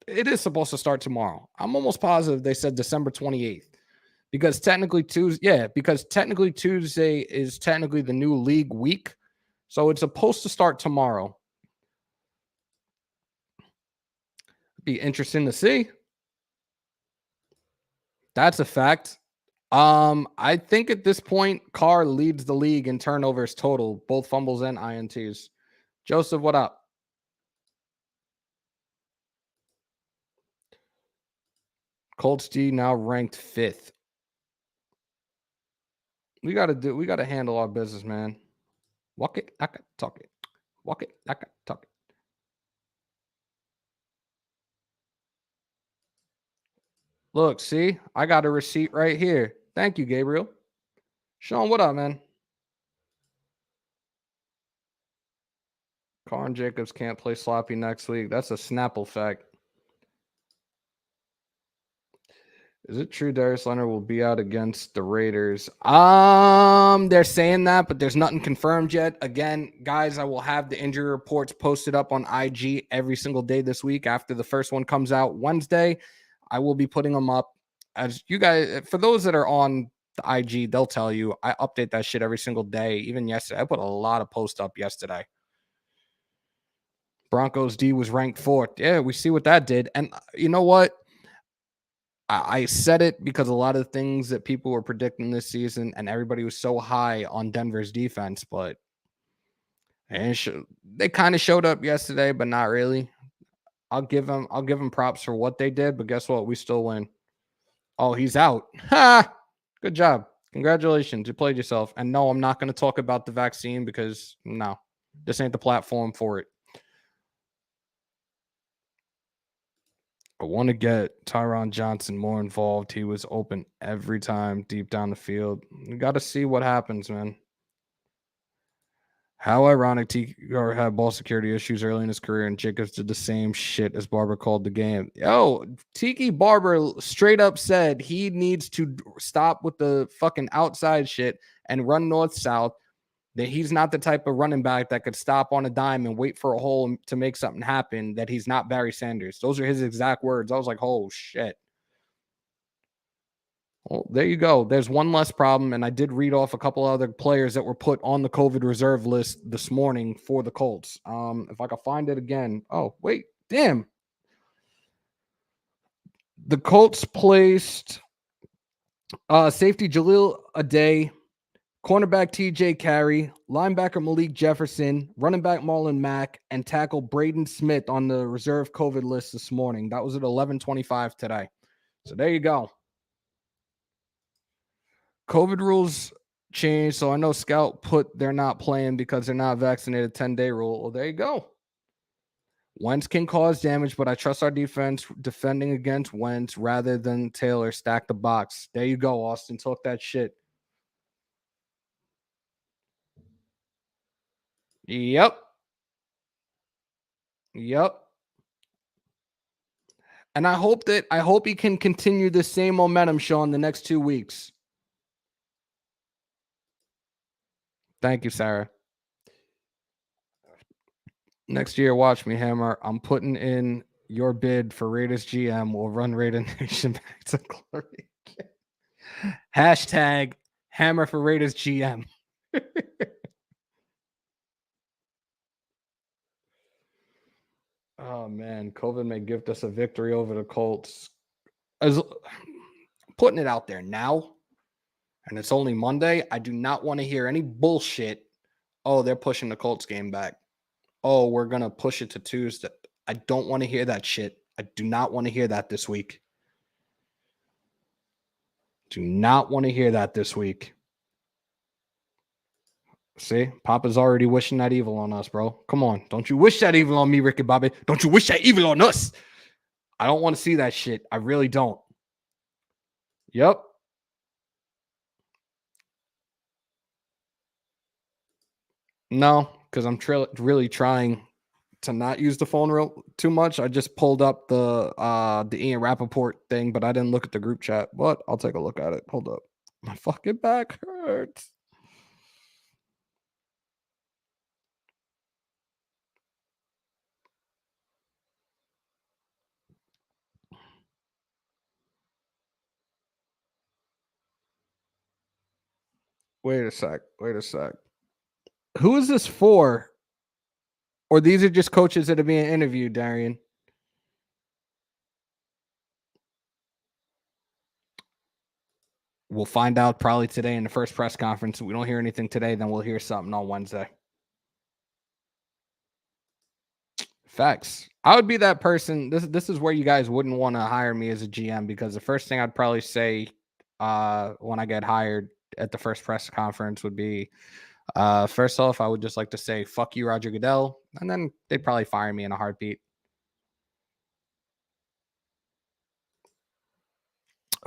It is supposed to start tomorrow. I'm almost positive they said December 28th. Because technically Tuesday is technically the new league week. So it's supposed to start tomorrow. Be interesting to see. That's a fact. I think at this point, Carr leads the league in turnovers total, both fumbles and INTs. Joseph, what up? Colts D now ranked 5th. We gotta handle our business, man. Walk it, I can talk it. Walk it, I can talk it. Look, see, I got a receipt right here. Thank you, Gabriel. Sean, what up, man? Carr and Jacobs can't play sloppy next week. That's a Snapple fact. Is it true Darius Leonard will be out against the Raiders? They're saying that, but there's nothing confirmed yet. Again, guys, I will have the injury reports posted up on IG every single day this week. After the first one comes out Wednesday, I will be putting them up. As you guys, for those that are on the IG, they'll tell you I update that shit every single day. Even yesterday, I put a lot of posts up yesterday. Broncos D was ranked 4th. Yeah, we see what that did. And you know what? I said it because a lot of things that people were predicting this season, and everybody was so high on Denver's defense, but they kind of showed up yesterday, but not really. I'll give them props for what they did, but guess what? We still win. Oh, he's out. Ha! Good job. Congratulations. You played yourself. And no, I'm not going to talk about the vaccine because no, this ain't the platform for it. I want to get Tyron Johnson more involved. He was open every time deep down the field. You got to see what happens, man. How ironic Gar had ball security issues early in his career, and Jacobs did the same shit as Barber called the game. Yo, Tiki Barber straight up said he needs to stop with the fucking outside shit and run north-south. That he's not the type of running back that could stop on a dime and wait for a hole to make something happen, that he's not Barry Sanders. Those are his exact words. I was like, oh, shit. Well, there you go. There's one less problem, and I did read off a couple other players that were put on the COVID reserve list this morning for the Colts. If I can find it again. Oh, wait. Damn. The Colts placed safety Jaleel Aday, cornerback TJ Carey, linebacker Malik Jefferson, running back Marlon Mack, and tackle Braden Smith on the reserve COVID list this morning. That was at 11:25 today. So there you go. COVID rules changed. So I know Scout put they're not playing because they're not vaccinated 10-day rule. Well, there you go. Wentz can cause damage, but I trust our defense defending against Wentz rather than Taylor. Stack the box. There you go, Austin. Talk that shit. Yep. And I hope he can continue the same momentum, Sean, the next 2 weeks. Thank you, Sarah. Next year, watch me, Hammer. I'm putting in your bid for Raiders GM. We'll run Raider Nation back to glory. Hashtag Hammer for Raiders GM. Oh man, COVID may gift us a victory over the Colts. As putting it out there now, and it's only Monday. I do not want to hear any bullshit. Oh, they're pushing the Colts game back. Oh, we're gonna push it to Tuesday. I don't want to hear that shit. I do not want to hear that this week. Do not want to hear that this week. See, Papa's already wishing that evil on us, bro. Come on. Don't you wish that evil on me, Ricky Bobby. Don't you wish that evil on us. I don't want to see that shit. I really don't. Yep. No, because I'm really trying to not use the phone too much. I just pulled up the Ian Rappaport thing, but I didn't look at the group chat. But I'll take a look at it. Hold up. My fucking back hurts. Wait a sec. Who is this for? Or these are just coaches that are being interviewed, Darian? We'll find out probably today in the first press conference. If we don't hear anything today, then we'll hear something on Wednesday. Facts. I would be that person. This is where you guys wouldn't want to hire me as a GM, because the first thing I'd probably say when I get hired at the first press conference would be, first off, I would just like to say fuck you, Roger Goodell, and then they'd probably fire me in a heartbeat.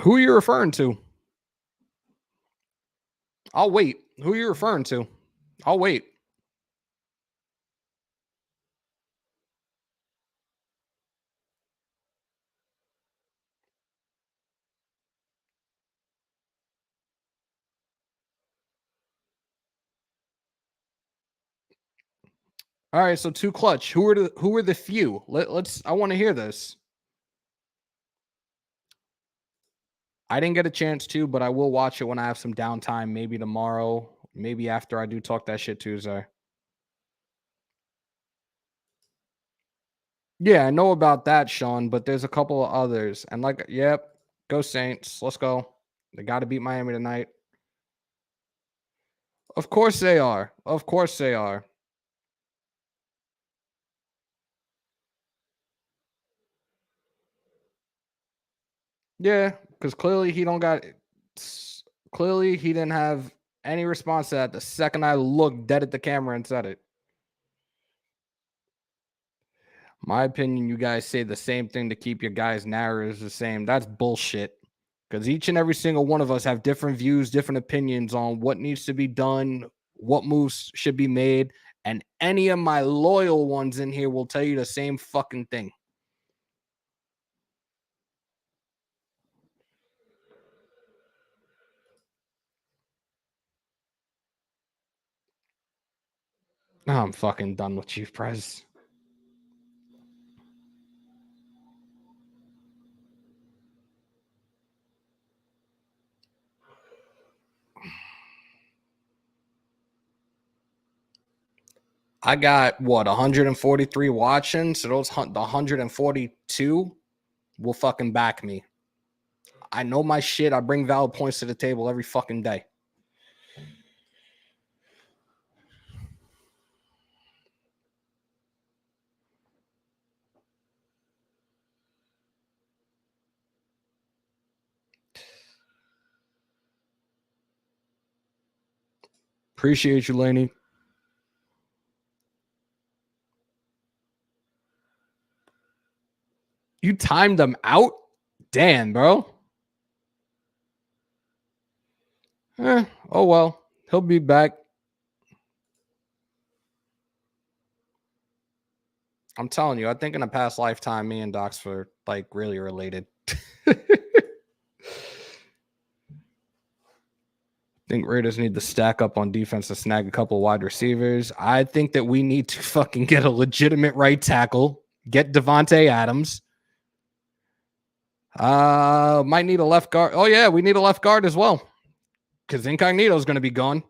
Who are you referring to? I'll wait. Who are you referring to? I'll wait. All right, so two clutch. Who are the few? Let's. I want to hear this. I didn't get a chance to, but I will watch it when I have some downtime. Maybe tomorrow. Maybe after I do Talk That Shit Tuesday. Yeah, I know about that, Sean. But there's a couple of others, and like, yep, go Saints. Let's go. They got to beat Miami tonight. Of course they are. Of course they are. Yeah, because clearly he don't got. Clearly he didn't have any response to that the second I looked dead at the camera and said it. My opinion, you guys say the same thing to keep your guys' narratives the same. That's bullshit. Because each and every single one of us have different views, different opinions on what needs to be done, what moves should be made. And any of my loyal ones in here will tell you the same fucking thing. I'm fucking done with Chief Prez. I got what 143 watching, so those the 142 will fucking back me. I know my shit. I bring valid points to the table every fucking day. Appreciate you, Laney. You timed them out? Damn, bro. Oh well. He'll be back. I'm telling you, I think in a past lifetime, me and Docs were like really related. Think Raiders need to stack up on defense to snag a couple wide receivers. I think that we need to fucking get a legitimate right tackle. Get Devontae Adams. Might need a left guard. Oh yeah, we need a left guard as well, because Incognito is going to be gone.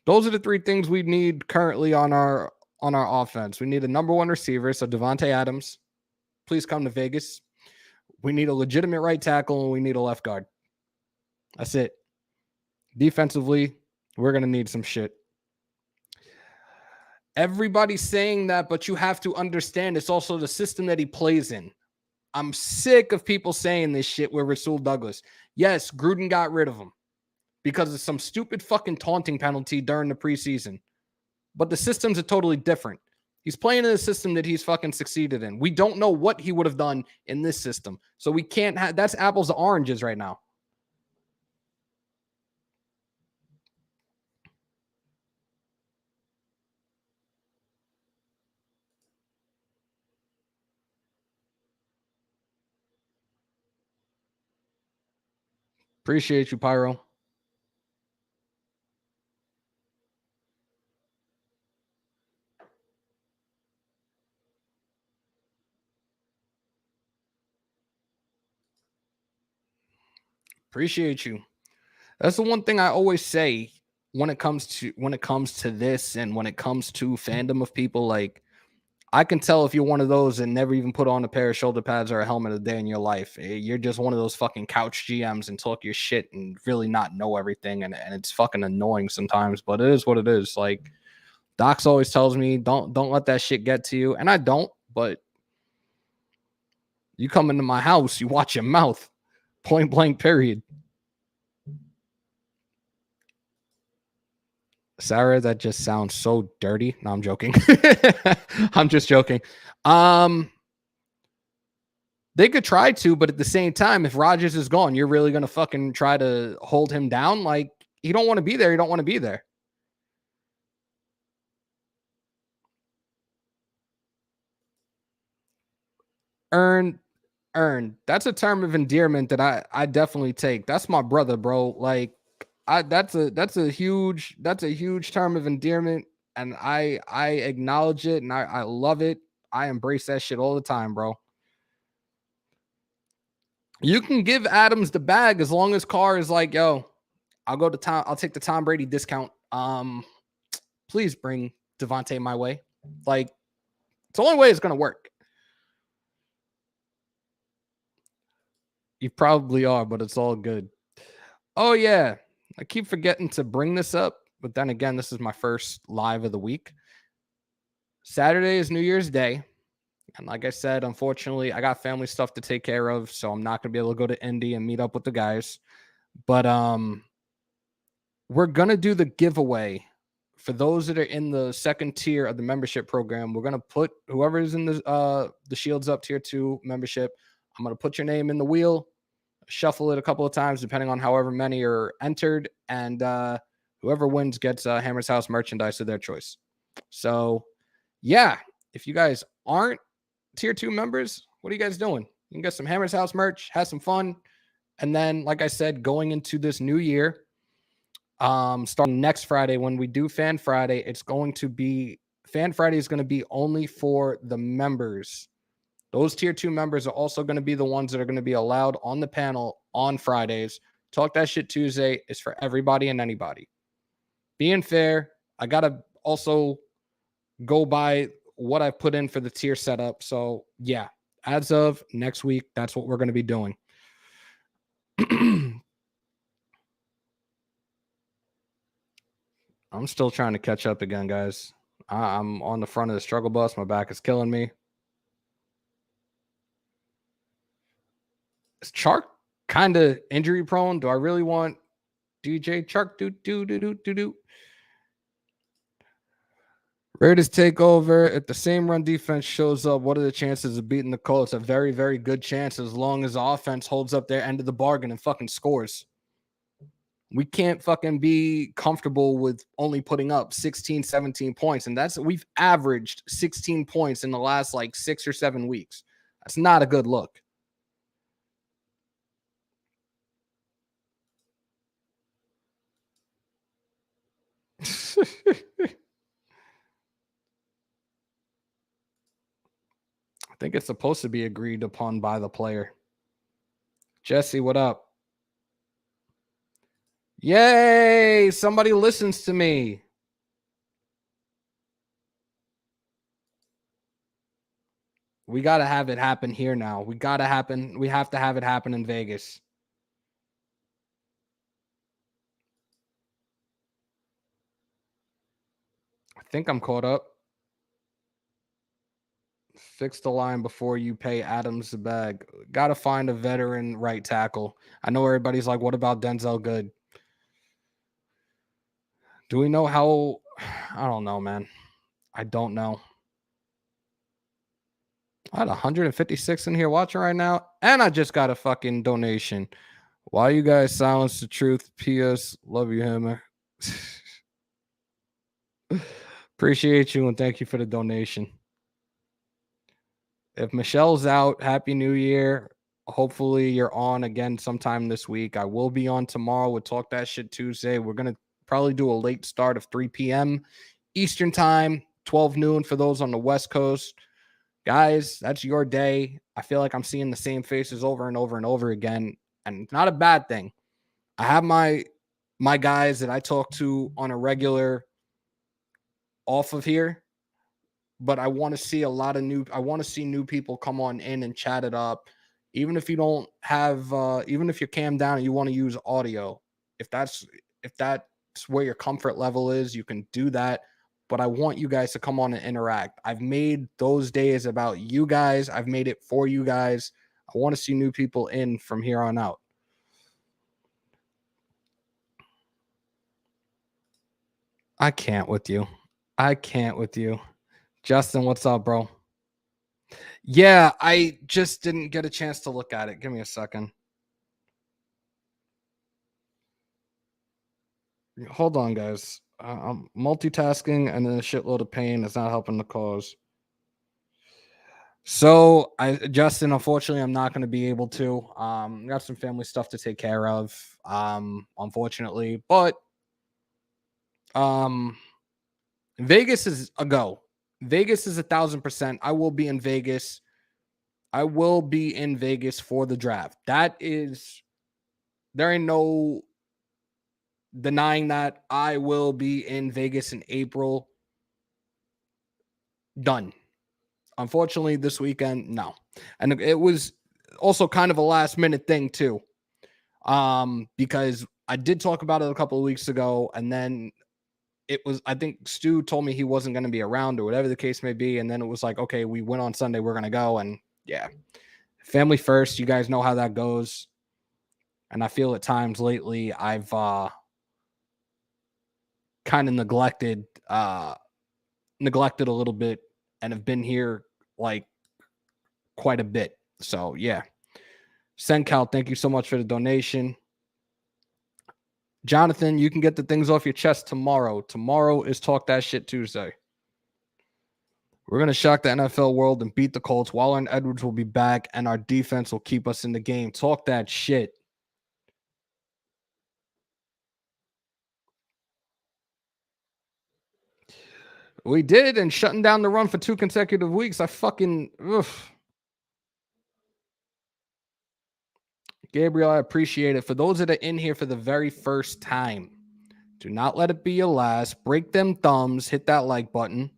Those are the three things we need currently on our offense. We need a number one receiver, so Devontae Adams, please come to Vegas. We need a legitimate right tackle, and we need a left guard. That's it. Defensively, we're going to need some shit. Everybody's saying that, but you have to understand it's also the system that he plays in. I'm sick of people saying this shit with Rasul Douglas. Yes, Gruden got rid of him because of some stupid fucking taunting penalty during the preseason. But the systems are totally different. He's playing in a system that he's fucking succeeded in. We don't know what he would have done in this system. So we can't have, that's apples to oranges right now. Appreciate you, Pyro. Appreciate you. That's the one thing I always say. when it comes to this and when it comes to fandom of people, like, I can tell if you're one of those and never even put on a pair of shoulder pads or a helmet a day in your life. You're just one of those fucking couch GMs and talk your shit and really not know everything. And it's fucking annoying sometimes, but it is what it is. Like, Docs always tells me, don't let that shit get to you. And I don't, but you come into my house, you watch your mouth. Point blank, period. Sarah, that just sounds so dirty. No, I'm joking. I'm just joking. They could try to, but at the same time, if Rodgers is gone, you're really going to fucking try to hold him down? Like, you don't want to be there. You don't want to be there. Earn. That's a term of endearment that I definitely take. That's my brother, bro. Like, that's a huge term of endearment, and I acknowledge it and I love it. I embrace that shit all the time, bro. You can give Adams the bag as long as Carr is like, yo, I'll take the Tom Brady discount. Please bring Devontae my way. Like, it's the only way it's gonna work. You probably are, but it's all good. Oh yeah. I keep forgetting to bring this up, but then again, this is my first live of the week. Saturday is New Year's Day. And like I said, unfortunately, I got family stuff to take care of, so I'm not going to be able to go to Indy and meet up with the guys. But we're going to do the giveaway for those that are in the second tier of the membership program. We're going to put whoever is in the Shields Up tier 2 membership. I'm going to put your name in the wheel, shuffle it a couple of times, depending on however many are entered. And whoever wins gets Hammers.House merchandise of their choice. So, yeah, if you guys aren't tier 2 members, what are you guys doing? You can get some Hammers.House merch, have some fun. And then, like I said, going into this new year, starting next Friday, when we do Fan Friday, Fan Friday is going to be only for the members. Those tier 2 members are also going to be the ones that are going to be allowed on the panel on Fridays. Talk That Shit Tuesday is for everybody and anybody. Being fair, I got to also go by what I've put in for the tier setup. So, yeah, as of next week, that's what we're going to be doing. I'm still trying to catch up again, guys. I'm on the front of the struggle bus. My back is killing me. Is Chark kind of injury prone? Do I really want DJ Chark? Do. Raiders take over. If the same run defense shows up, what are the chances of beating the Colts? A very, very good chance as long as the offense holds up their end of the bargain and fucking scores. We can't fucking be comfortable with only putting up 16, 17 points. And we've averaged 16 points in the last like 6 or 7 weeks. That's not a good look. I think it's supposed to be agreed upon by the player. Jesse, what up? Yay! Somebody listens to me. We got to have it happen here now. We have to have it happen in Vegas. I think I'm caught up. Fix the line before you pay Adams the bag. Got to find a veteran right tackle. I know everybody's like, what about Denzel Good? Do we know how? I don't know, man. I don't know. I had 156 in here watching right now, and I just got a fucking donation. Why you guys silence the truth? P.S. Love you, Hammer. Appreciate you, and thank you for the donation. If Michelle's out, Happy New Year. Hopefully you're on again sometime this week. I will be on tomorrow with Talk That Shit Tuesday. We're going to probably do a late start of 3 p.m. Eastern time, 12 noon for those on the West Coast. Guys, that's your day. I feel like I'm seeing the same faces over and over and over again, and it's not a bad thing. I have my my guys that I talk to on a regular off of here, but I want to see I want to see new people come on in and chat it up. Even if you don't have even if you're cam down and you want to use audio, if that's if that's where your comfort level is, you can do that. But I want you guys to come on and interact. I've made those days about you guys. I've made it for you guys. I want to see new people in from here on out. I can't with you. I can't with you. Justin, what's up, bro? Yeah, I just didn't get a chance to look at it. Give me a second. Hold on, guys. I'm multitasking and then a shitload of pain is not helping the cause. So, Justin, unfortunately, I'm not going to be able to. Got some family stuff to take care of. Unfortunately, but Vegas is a go. Vegas is 1,000%. I will be in Vegas. I will be in Vegas for the draft. There ain't no denying that. I will be in Vegas in April. Done. Unfortunately, this weekend, no. And it was also kind of a last minute thing too. Because I did talk about it a couple of weeks ago, and then I think Stu told me he wasn't going to be around or whatever the case may be. And then it was like, okay, we went on Sunday, we're going to go. And yeah, family first. You guys know how that goes. And I feel at times lately I've kind of neglected a little bit and have been here like quite a bit. So yeah. Sencal, thank you so much for the donation. Jonathan, you can get the things off your chest tomorrow. Tomorrow is Talk That Shit Tuesday. We're going to shock the NFL world and beat the Colts. Waller and Edwards will be back, and our defense will keep us in the game. Talk that shit. We did, and shutting down the run for 2 consecutive weeks. I fucking... Ugh. Gabriel, I appreciate it. For those that are in here for the very first time, do not let it be your last. Break them thumbs. Hit that like button.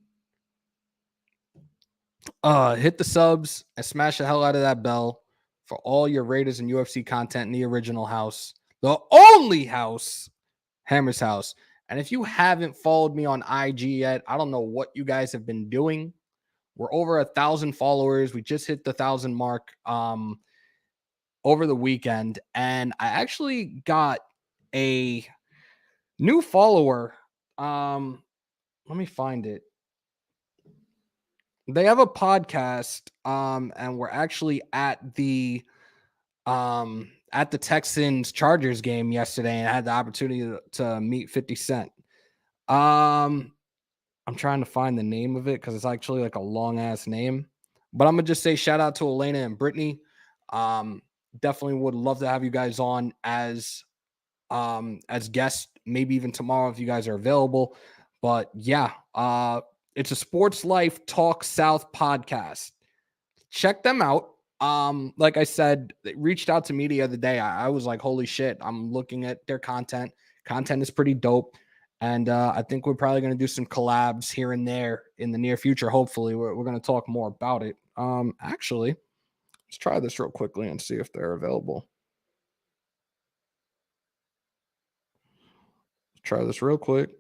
Hit the subs and smash the hell out of that bell for all your Raiders and UFC content in the original house. The only house, Hammers.House. And if you haven't followed me on IG yet, I don't know what you guys have been doing. We're over 1,000 followers. We just hit the 1,000 mark over the weekend. And I actually got a new follower. Let me find it. They have a podcast, and we're actually at the Texans Chargers game yesterday, and I had the opportunity to meet 50 Cent. I'm trying to find the name of it because it's actually like a long ass name, but I'm gonna just say shout out to Elena and Brittany. Definitely would love to have you guys on as guests, maybe even tomorrow if you guys are available. But yeah, it's a Sports Life Talk South podcast. Check them out. Like I said, they reached out to me the other day. I was like, holy shit, I'm looking at their content. Content is pretty dope. And I think we're probably going to do some collabs here and there in the near future. Hopefully, we're going to talk more about it. Actually, let's try this real quickly and see if they're available. Try this real quick.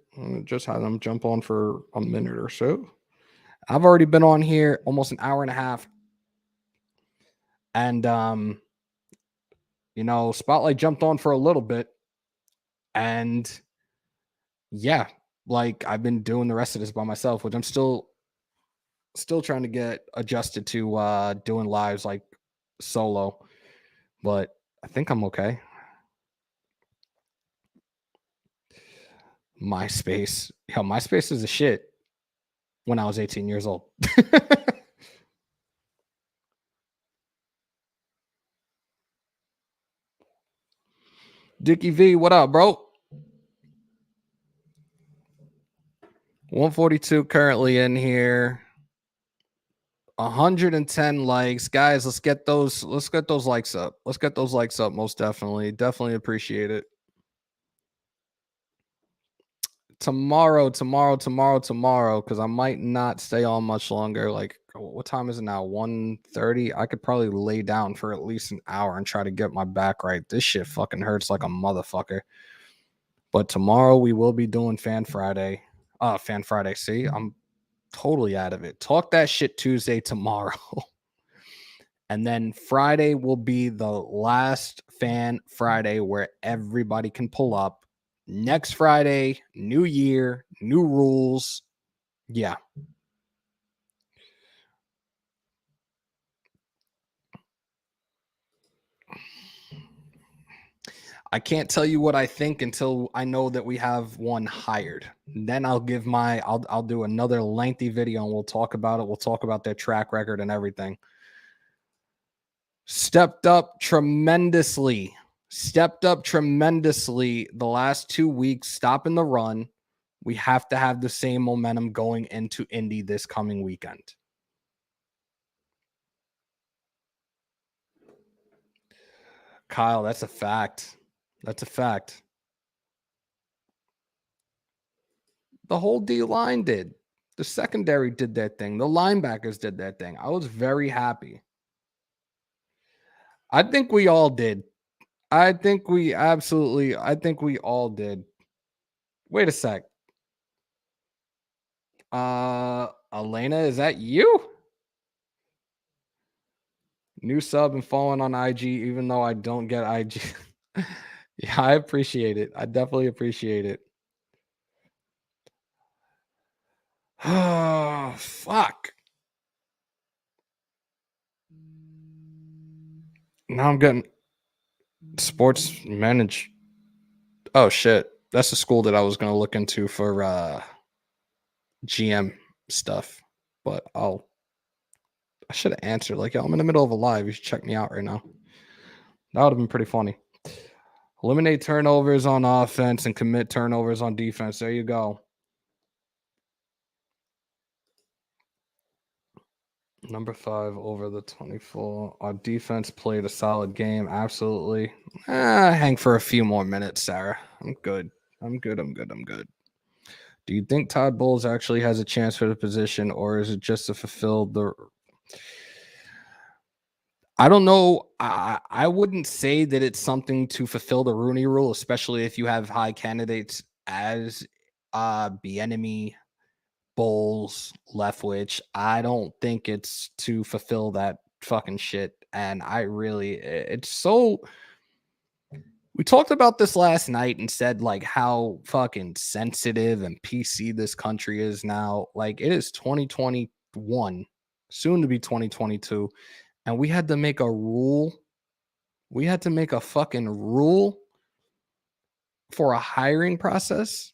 Just had them jump on for a minute or so. I've already been on here almost an hour and a half. And, Spotlight jumped on for a little bit. And yeah, like I've been doing the rest of this by myself, which I'm still trying to get adjusted to doing lives like solo. But I think I'm okay. MySpace. Hell, MySpace is a shit when I was 18 years old. Dickie V, what up, bro? 142 currently in here. 110 likes. Guys, let's get those likes up. Let's get those likes up, most definitely. Definitely appreciate it. tomorrow, because I might not stay on much longer. Like, what time is it now? 1:30. I could probably lay down for at least an hour and try to get my back right. This shit fucking hurts like a motherfucker. But tomorrow we will be doing Fan Friday. Fan Friday. See, I'm totally out of it. Talk that shit Tuesday tomorrow. And then Friday will be the last Fan Friday where everybody can pull up. Next Friday, new year, new rules. Yeah. I can't tell you what I think until I know that we have one hired. Then I'll give I'll do another lengthy video and we'll talk about it. We'll talk about their track record and everything. Stepped up tremendously the last 2 weeks, stopping the run. We have to have the same momentum going into Indy this coming weekend. Kyle, that's a fact. That's a fact. The whole D line did. The secondary did their thing. The linebackers did their thing. I was very happy. I think we all did. I think we all did. Wait a sec. Elena, is that you? New sub and following on IG, even though I don't get IG. Yeah, I appreciate it. I definitely appreciate it. Oh, fuck. Now I'm getting sports manage. Oh, shit. That's the school that I was going to look into for GM stuff. But I should have answered. Like, yo, I'm in the middle of a live. You should check me out right now. That would have been pretty funny. Eliminate turnovers on offense and commit turnovers on defense. There you go. Number 5 over the 24. Our defense played a solid game. Absolutely. Hang for a few more minutes, Sarah. I'm good. Do you think Todd Bowles actually has a chance for the position, or is it just to fulfill the... I don't know. I wouldn't say that it's something to fulfill the Rooney Rule, especially if you have high candidates as Bieniemy, Bowles, Leftwich. I don't think it's to fulfill that fucking shit. And it's so... We talked about this last night and said like how fucking sensitive and PC this country is now. Like, it is 2021, soon to be 2022. And we had to make a rule. We had to make a fucking rule for a hiring process.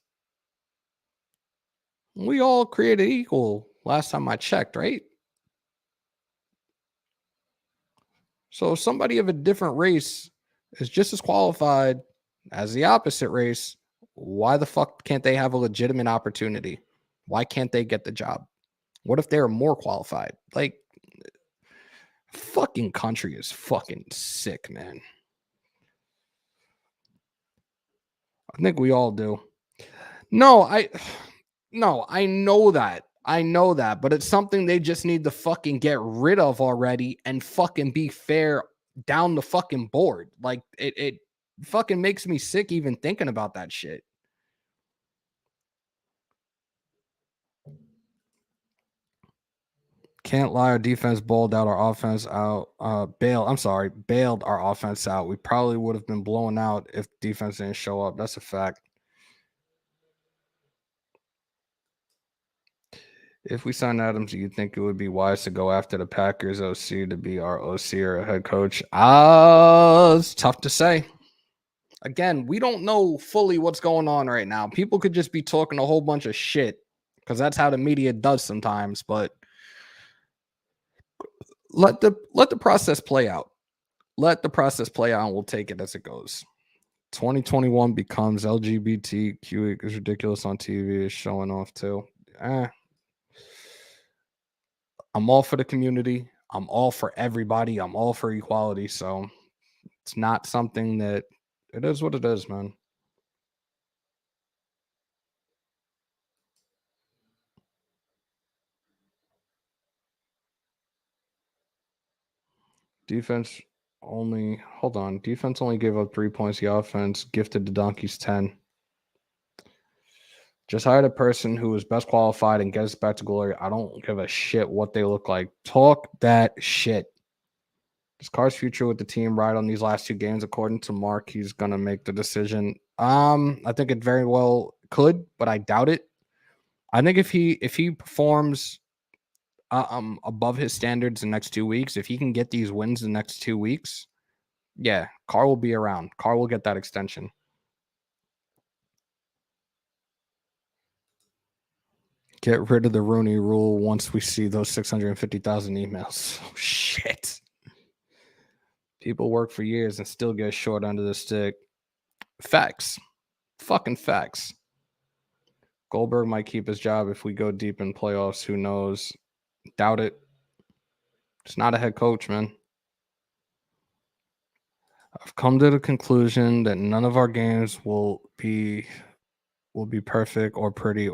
We all created equal last time I checked, right? So if somebody of a different race is just as qualified as the opposite race, why the fuck can't they have a legitimate opportunity? Why can't they get the job? What if they're more qualified? Like, fucking country is fucking sick, man. I think we all do. No, I know that. But it's something they just need to fucking get rid of already and fucking be fair down the fucking board. Like, it fucking makes me sick even thinking about that shit. Can't lie, our defense bailed our offense out. Bailed our offense out. We probably would have been blown out if defense didn't show up. That's a fact. If we sign Adams, do you think it would be wise to go after the Packers OC to be our OC or a head coach? It's tough to say. Again, we don't know fully what's going on right now. People could just be talking a whole bunch of shit because that's how the media does sometimes. But let the process play out. Let the process play out, and we'll take it as it goes. 2021 becomes LGBTQ is ridiculous on TV. Is showing off too. I'm all for the community. I'm all for everybody. I'm all for equality. So it's not something that... It is what it is, man. Defense only gave up 3 points. The offense gifted the Donkeys 10. Just hired a person who is best qualified and get us back to glory. I don't give a shit what they look like. Talk that shit. Does Carr's future with the team ride on these last 2 games? According to Mark, he's gonna make the decision. I think it very well could, but I doubt it. I think if he performs above his standards the next 2 weeks, if he can get these wins the next 2 weeks, yeah, Carr will be around. Carr will get that extension. Get rid of the Rooney rule once we see those 650,000 emails. Oh, shit. People work for years and still get short under the stick. Facts. Fucking facts. Goldberg might keep his job if we go deep in playoffs. Who knows? Doubt it. It's not a head coach, man. I've come to the conclusion that none of our games will be perfect or pretty,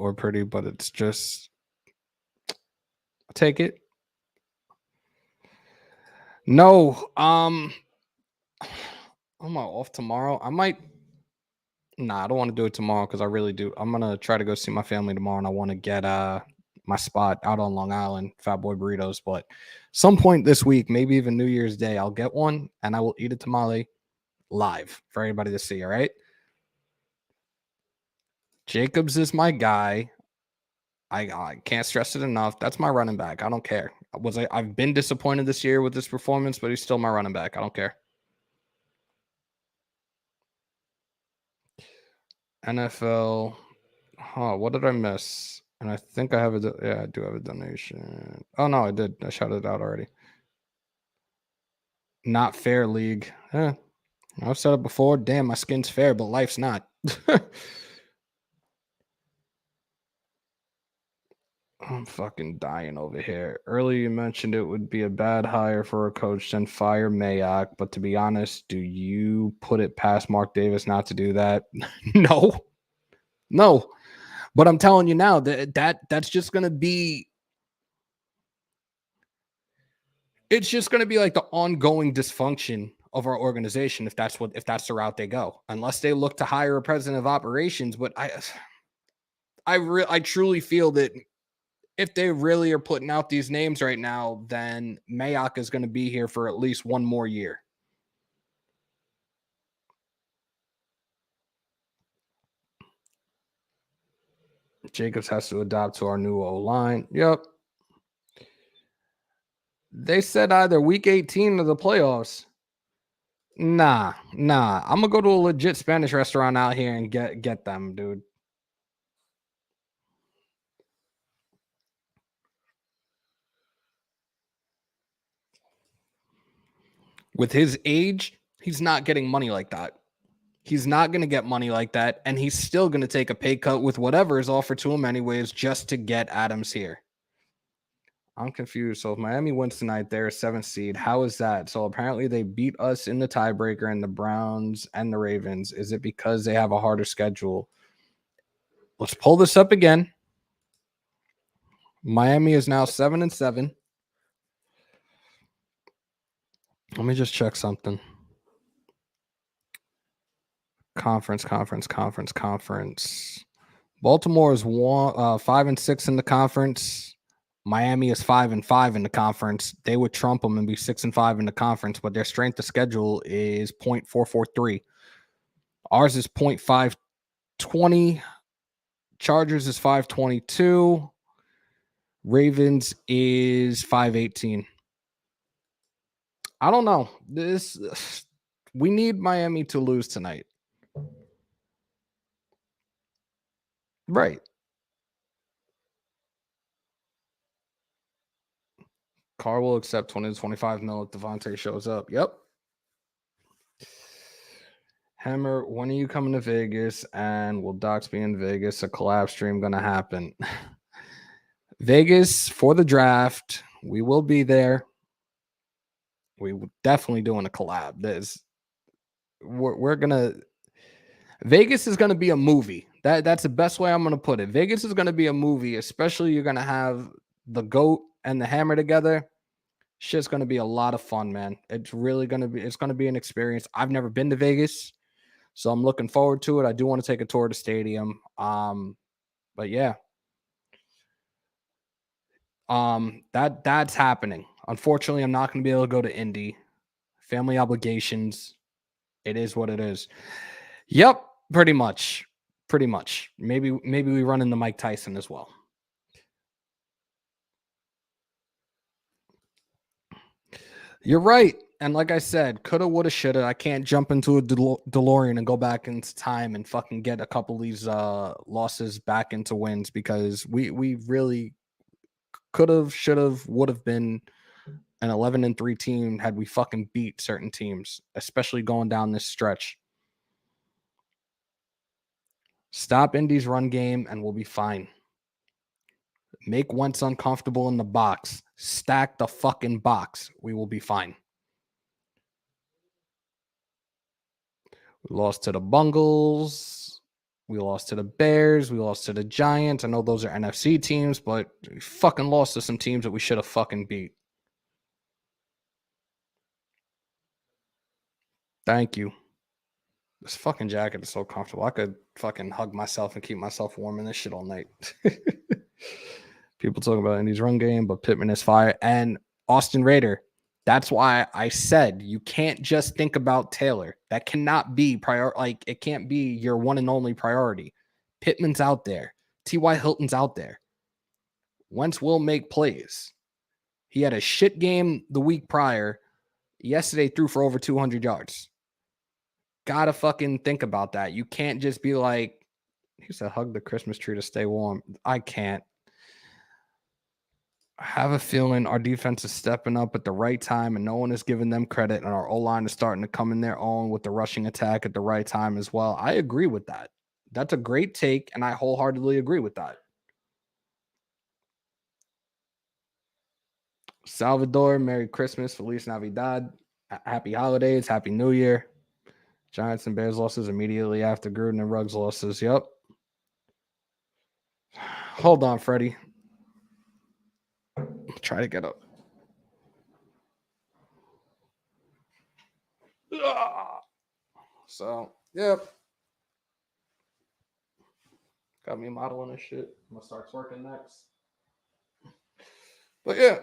but it's just I'll take it. No, am I off tomorrow? I might. Nah, I don't want to do it tomorrow because I really do. I'm gonna try to go see my family tomorrow, and I want to get my spot out on Long Island, Fat Boy Burritos. But some point this week, maybe even New Year's Day, I'll get one and I will eat a tamale live for everybody to see. All right. Jacobs is my guy. I can't stress it enough. That's my running back. I don't care. I've been disappointed this year with this performance, but he's still my running back. I don't care. NFL. What did I miss? And I think I have I do have a donation. Oh no, I did. I shouted it out already. Not fair league. I've said it before. Damn, my skin's fair, but life's not. I'm fucking dying over here. Earlier you mentioned it would be a bad hire for a coach than fire Mayock, but to be honest, do you put it past Mark Davis not to do that? No. But I'm telling you now that's just gonna be. It's just gonna be like the ongoing dysfunction of our organization if that's the route they go, unless they look to hire a president of operations. But I truly feel that if they really are putting out these names right now, then Mayock is going to be here for at least one more year. Jacobs has to adapt to our new O-line. Yep. They said either week 18 or the playoffs. Nah. I'm going to go to a legit Spanish restaurant out here and get them, dude. With his age, he's not getting money like that. He's not going to get money like that, and he's still going to take a pay cut with whatever is offered to him anyways just to get Adams here. I'm confused. So if Miami wins tonight, they're a 7th seed. How is that? So apparently they beat us in the tiebreaker and the Browns and the Ravens. Is it because they have a harder schedule? Let's pull this up again. Miami is now 7-7. Let me just check something. Conference. Baltimore is 5-6 in the conference. Miami is 5-5 in the conference. They would trump them and be 6-5 in the conference, but their strength of schedule is 0.443. Ours is 0.520. Chargers is 522. Ravens is 518. I don't know. We need Miami to lose tonight. Right. Carr will accept 20 to 25 mil if Devontae shows up. Yep. Hammer, when are you coming to Vegas? And will Docs be in Vegas? A collab stream going to happen. Vegas for the draft. We will be there. We definitely doing a collab. We're going to. Vegas is going to be a movie. That's the best way I'm going to put it. Vegas is going to be a movie, especially you're going to have the GOAT and the Hammer together. Shit's gonna be a lot of fun, man. It's gonna be an experience. I've never been to Vegas, so I'm looking forward to it. I do want to take a tour of the stadium. But yeah, that's happening. Unfortunately, I'm not gonna be able to go to Indy. Family obligations. It is what it is. Yep, pretty much. Pretty much. Maybe we run into Mike Tyson as well. You're right. And like I said, coulda, woulda, shoulda. I can't jump into a DeLorean and go back into time and fucking get a couple of these losses back into wins, because we really could have, should have, would have been an 11-3 team had we fucking beat certain teams, especially going down this stretch. Stop Indy's run game and we'll be fine. Make Wentz uncomfortable in the box. Stack the fucking box. We will be fine. We lost to the Bungles. We lost to the Bears. We lost to the Giants. I know those are NFC teams, but we fucking lost to some teams that we should have fucking beat. Thank you. This fucking jacket is so comfortable. I could fucking hug myself and keep myself warm in this shit all night. People talking about Indy's run game, but Pittman is fire. And Austin Raider. That's why I said you can't just think about Taylor. That cannot be it can't be your one and only priority. Pittman's out there. T.Y. Hilton's out there. Wentz will make plays. He had a shit game the week prior. Yesterday threw for over 200 yards. Gotta fucking think about that. You can't just be like, he said, hug the Christmas tree to stay warm. I can't. I have a feeling our defense is stepping up at the right time and no one is giving them credit. And our O-line is starting to come in their own with the rushing attack at the right time as well. I agree with that. That's a great take, and I wholeheartedly agree with that. Salvador, Merry Christmas, Feliz Navidad, Happy Holidays, Happy New Year. Giants and Bears losses immediately after Gruden and Ruggs losses. Yep. Hold on, Freddie. Try to get up. So, yep. Got me modeling this shit. I'm going to start twerking next. But yeah.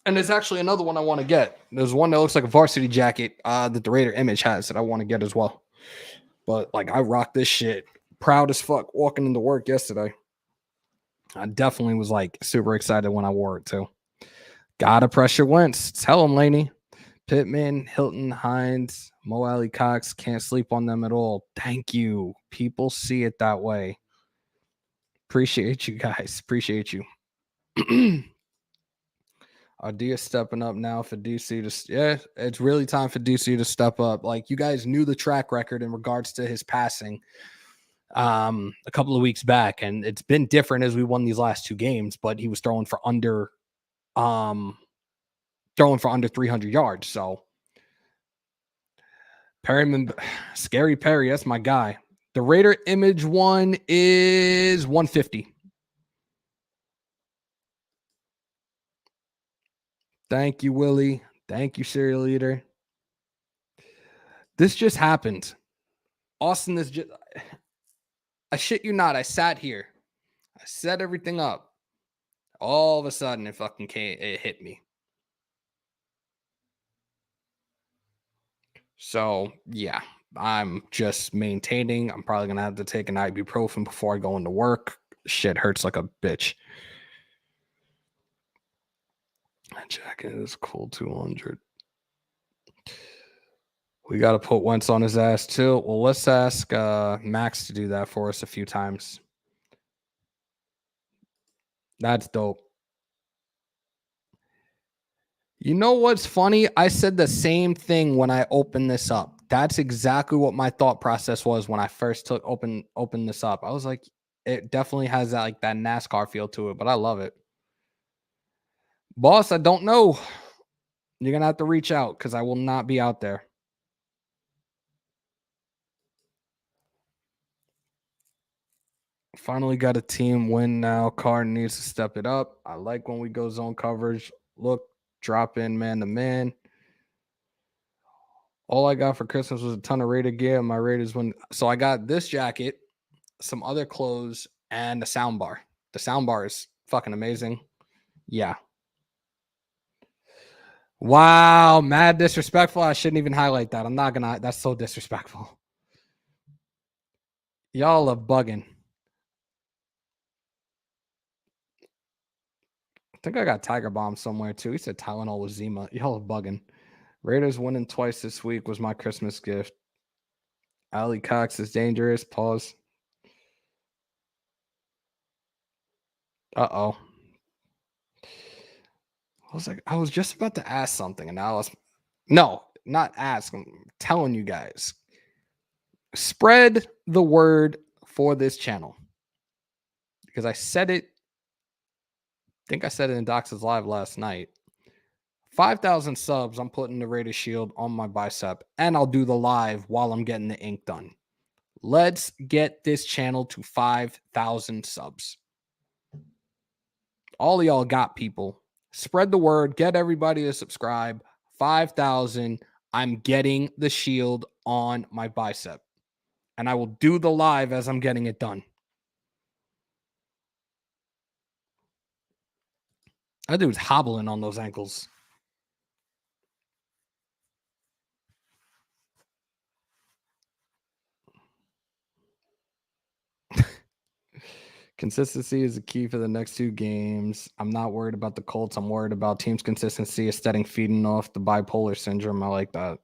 And there's actually another one I want to get. There's one that looks like a varsity jacket that the Raider image has that I want to get as well. But like, I rock this shit. Proud as fuck walking into work yesterday. I definitely was like super excited when I wore it too. Gotta pressure Wentz. Tell him, Laney. Pittman, Hilton, Hines, Mo Alley Cox, can't sleep on them at all. Thank you. People see it that way. Appreciate you guys. Appreciate you. Ardia stepping up now for DC to, yeah, it's really time for DC to step up. Like, you guys knew the track record in regards to his passing a couple of weeks back, and it's been different as we won these last two games, but he was throwing for under 300 yards. So Perryman, Scary Perry, that's my guy. The Raider image one is 150. Thank you, Willie. Thank you, Serial Eater. This just happened. Austin, this just, I shit you not. I sat here. I set everything up. All of a sudden, it fucking came, it hit me. So, yeah, I'm just maintaining. I'm probably going to have to take an ibuprofen before I go into work. Shit hurts like a bitch. That jacket is cool, 200. We got to put Wentz on his ass, too. Well, let's ask Max to do that for us a few times. That's dope. You know what's funny? I said the same thing when I opened this up. That's exactly what my thought process was when I first opened this up. I was like, it definitely has that, like, that NASCAR feel to it, but I love it. Boss, I don't know. You're going to have to reach out because I will not be out there. Finally got a team win now. Carr needs to step it up. I like when we go zone coverage. Look, drop in man to man. All I got for Christmas was a ton of Raider gear. My Raiders win. So I got this jacket, some other clothes, and a sound bar. The sound bar is fucking amazing. Yeah. Wow, mad disrespectful. I shouldn't even highlight that. I'm not gonna. That's so disrespectful. Y'all are bugging. I think I got Tiger Bomb somewhere too. He said Tylenol was Zima. Y'all are bugging. Raiders winning twice this week was my Christmas gift. Ali Cox is dangerous. Pause. Uh-oh. I was just about to ask something, and now no, not ask. I'm telling you guys. Spread the word for this channel. Because I said it, I think I said it in Dox's Live last night. 5,000 subs, I'm putting the Raider shield on my bicep, and I'll do the live while I'm getting the ink done. Let's get this channel to 5,000 subs. All of y'all got people. Spread the word. Get everybody to subscribe. 5,000. I'm getting the shield on my bicep. And I will do the live as I'm getting it done. That dude's hobbling on those ankles. Consistency is the key for the next two games. I'm not worried about the Colts. I'm worried about team's consistency instead of feeding off the bipolar syndrome. I like that.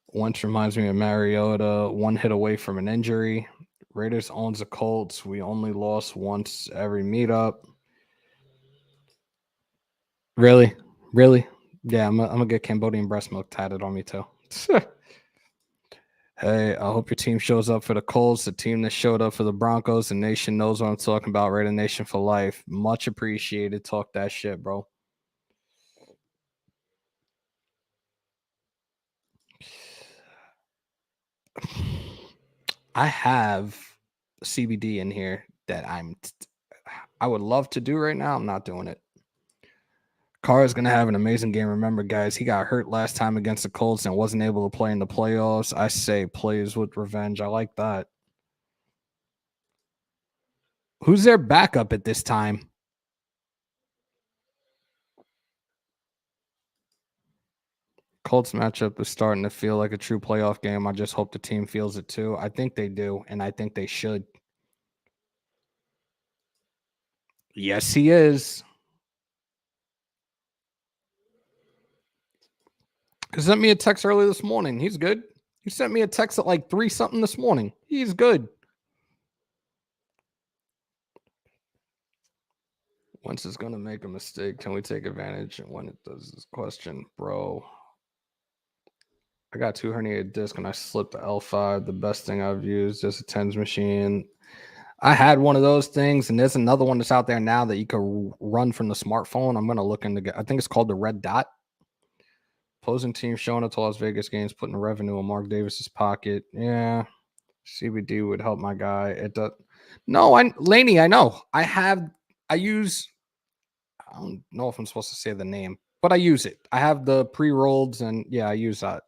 Once reminds me of Mariota, one hit away from an injury. Raiders owns the Colts. We only lost once every meetup. Really? Really? Yeah, I'm going to get Cambodian breast milk tatted on me too. Hey, I hope your team shows up for the Colts, the team that showed up for the Broncos. The nation knows what I'm talking about. Raider Nation for life. Much appreciated. Talk that shit, bro. I have CBD in here that I would love to do right now. I'm not doing it. Carr is going to have an amazing game. Remember, guys, he got hurt last time against the Colts and wasn't able to play in the playoffs. I say plays with revenge. I like that. Who's their backup at this time? Colts matchup is starting to feel like a true playoff game. I just hope the team feels it too. I think they do, and I think they should. Yes, he is. He sent me a text early this morning. He's good. He sent me a text at like 3 something this morning. He's good. Once it's going to make a mistake, can we take advantage? And when it does, this question, bro. I got 2 herniated discs and I slipped the L5. The best thing I've used is a TENS machine. I had one of those things, and there's another one that's out there now that you can run from the smartphone. I'm going to look into. I think it's called the Red Dot. Opposing team showing up to Las Vegas games, putting revenue in Mark Davis's pocket. Yeah, CBD would help my guy. It does. No, Laney, I know. I use. I don't know if I'm supposed to say the name, but I use it. I have the pre-rolleds, and yeah, I use that.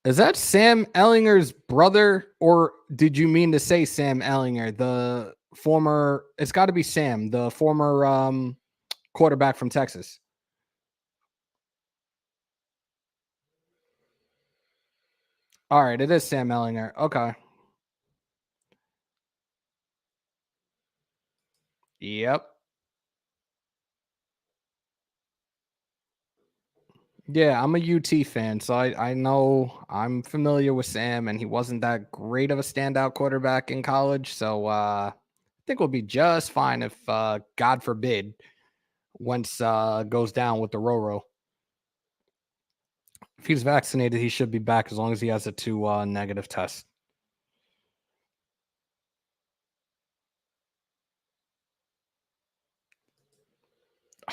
Is that Sam Ellinger's brother, or did you mean to say Sam Ellinger, the former? It's got to be Sam, the former quarterback from Texas. All right, it is Sam Ellinger. Okay. Yep. Yeah, I'm a UT fan, so I know I'm familiar with Sam, and he wasn't that great of a standout quarterback in college. So I think we'll be just fine if God forbid once goes down with the Roro. If he's vaccinated, he should be back as long as he has a 2 negative test.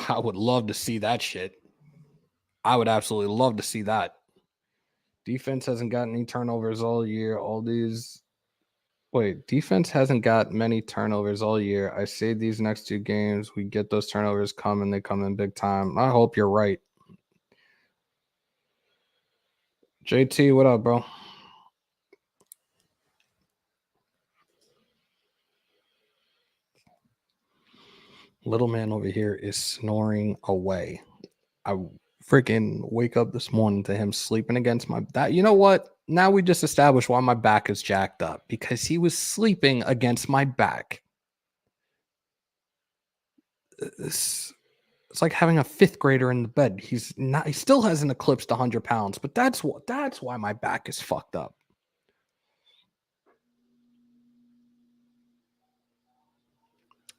I would love to see that shit. I would absolutely love to see that. Defense hasn't gotten any turnovers all year. All these Wait, defense hasn't got many turnovers all year. I say these next two games, we get those turnovers come and they come in big time. I hope you're right. JT, what up, bro? Little man over here is snoring away. I freaking wake up this morning to him sleeping against my back. You know what? Now we just established why my back is jacked up, because he was sleeping against my back. It's like having a fifth grader in the bed. He's not. He still hasn't eclipsed 100 pounds, but that's why my back is fucked up.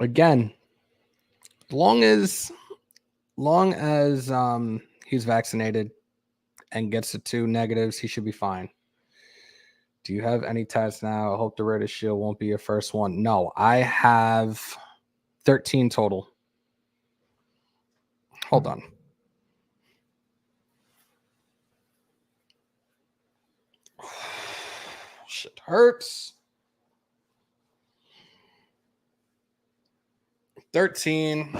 Again, long as he's vaccinated and gets the 2 negatives, he should be fine. Do you have any tests now? I hope the Raiders Shield won't be your first one. No, I have 13 total. Hold on. Shit hurts. 13.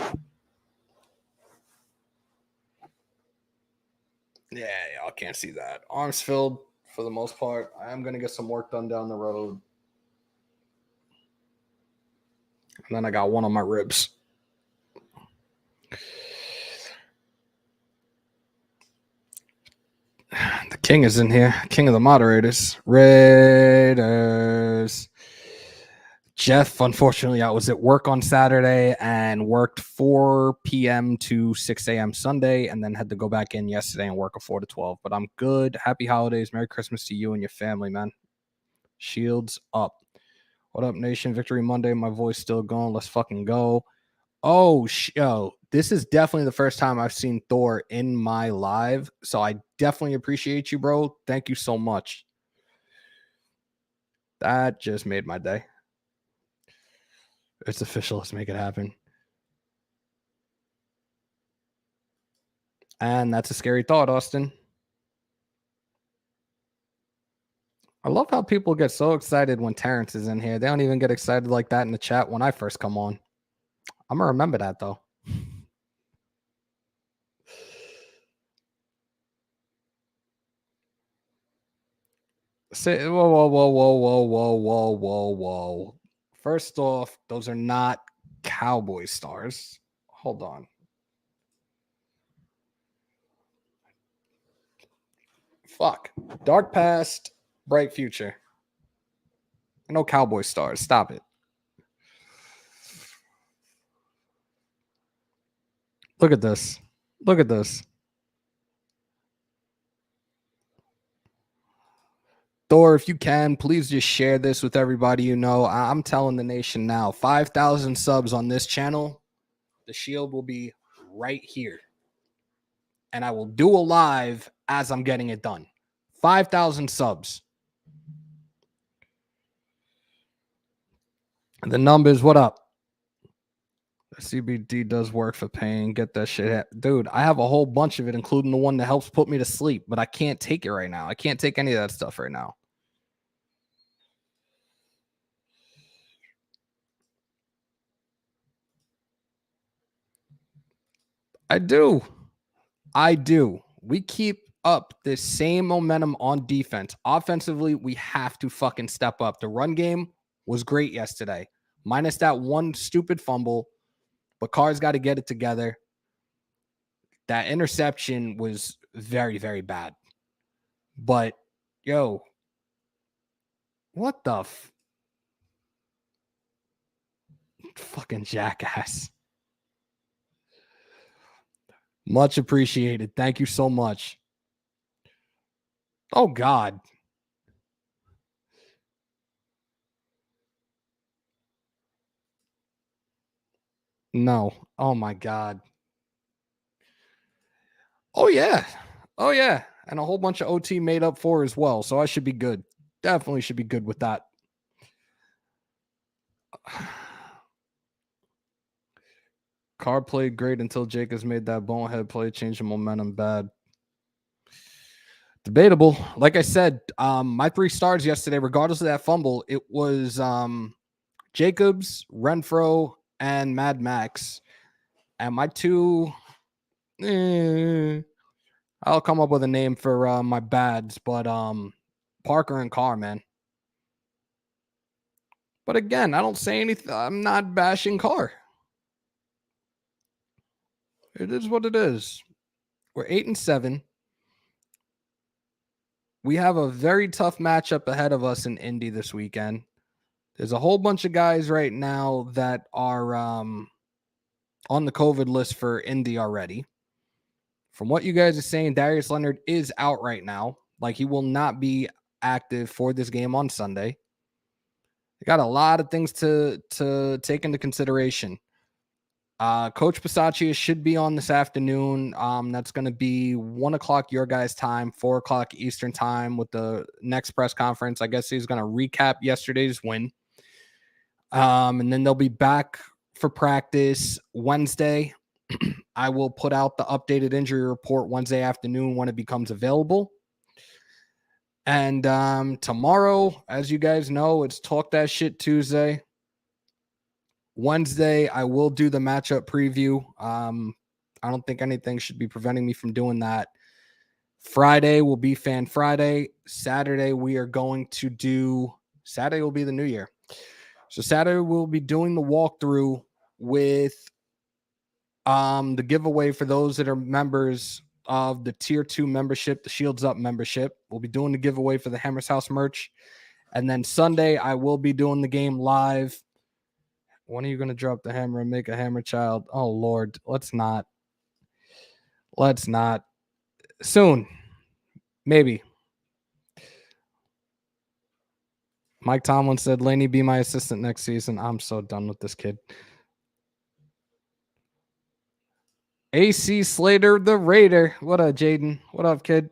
Yeah, y'all can't see that. Arms filled for the most part. I am going to get some work done down the road. And then I got one on my ribs. The king is in here. King of the moderators. Raiders. Jeff, unfortunately, I was at work on Saturday and worked 4 p.m. to 6 a.m. Sunday, and then had to go back in yesterday and work a 4 to 12. But I'm good. Happy holidays. Merry Christmas to you and your family, man. Shields up. What up, nation? Victory Monday. My voice still going. Let's fucking go. Oh, this is definitely the first time I've seen Thor in my live, so I definitely appreciate you, bro. Thank you so much. That just made my day. It's official. Let's make it happen. And that's a scary thought, Austin. I love how people get so excited when Terrence is in here. They don't even get excited like that in the chat when I first come on. I'm going to remember that, though. Say, whoa. First off, those are not Cowboy stars. Hold on. Fuck. Dark past, bright future. No Cowboy stars. Stop it. Look at this. Look at this. Thor, if you can, please just share this with everybody you know. I'm telling the nation now, 5,000 subs on this channel, the shield will be right here. And I will do a live as I'm getting it done. 5,000 subs. The numbers, what up? The CBD does work for pain. Get that shit. Dude, I have a whole bunch of it, including the one that helps put me to sleep, but I can't take it right now. I can't take any of that stuff right now. I do. We keep up this same momentum on defense. Offensively, we have to fucking step up. The run game was great yesterday, minus that one stupid fumble, but Carr's got to get it together. That interception was very, very bad. But, yo, what the fucking jackass. Much appreciated. Thank you so much. Oh, God. No. Oh, my God. Oh, yeah. Oh, yeah. And a whole bunch of OT made up for as well. So I should be good. Definitely should be good with that. Carr played great until Jacobs made that bonehead play, changing momentum bad. Debatable. Like I said, my 3 stars yesterday, regardless of that fumble, it was Jacobs, Renfro, and Mad Max. And my 2, I'll come up with a name for my bads, but Parker and Carr, man. But again, I don't say anything. I'm not bashing Carr. It is what it is. We're 8-7. We have a very tough matchup ahead of us in Indy this weekend. There's a whole bunch of guys right now that are on the COVID list for Indy already. From what you guys are saying, Darius Leonard is out right now. Like, he will not be active for this game on Sunday. They got a lot of things to take into consideration. Coach Bisaccia should be on this afternoon. That's going to be 1 o'clock your guys' time, 4 o'clock Eastern time with the next press conference. I guess he's going to recap yesterday's win. And then they'll be back for practice Wednesday. I will put out the updated injury report Wednesday afternoon when it becomes available. And tomorrow, as you guys know, it's Talk That Shit Tuesday. Wednesday, I will do the matchup preview. I don't think anything should be preventing me from doing that. Friday will be Fan Friday. Saturday, we are going to do... Saturday will be the new year. So Saturday, we'll be doing the walkthrough with the giveaway for those that are members of the Tier 2 membership, the Shields Up membership. We'll be doing the giveaway for the Hammers.House merch. And then Sunday, I will be doing the game live. When are you going to drop the hammer and make a hammer child? Oh, Lord. Let's not. Soon. Maybe. Mike Tomlin said, Laney, be my assistant next season. I'm so done with this kid. AC Slater, the Raider. What up, Jaden? What up, kid?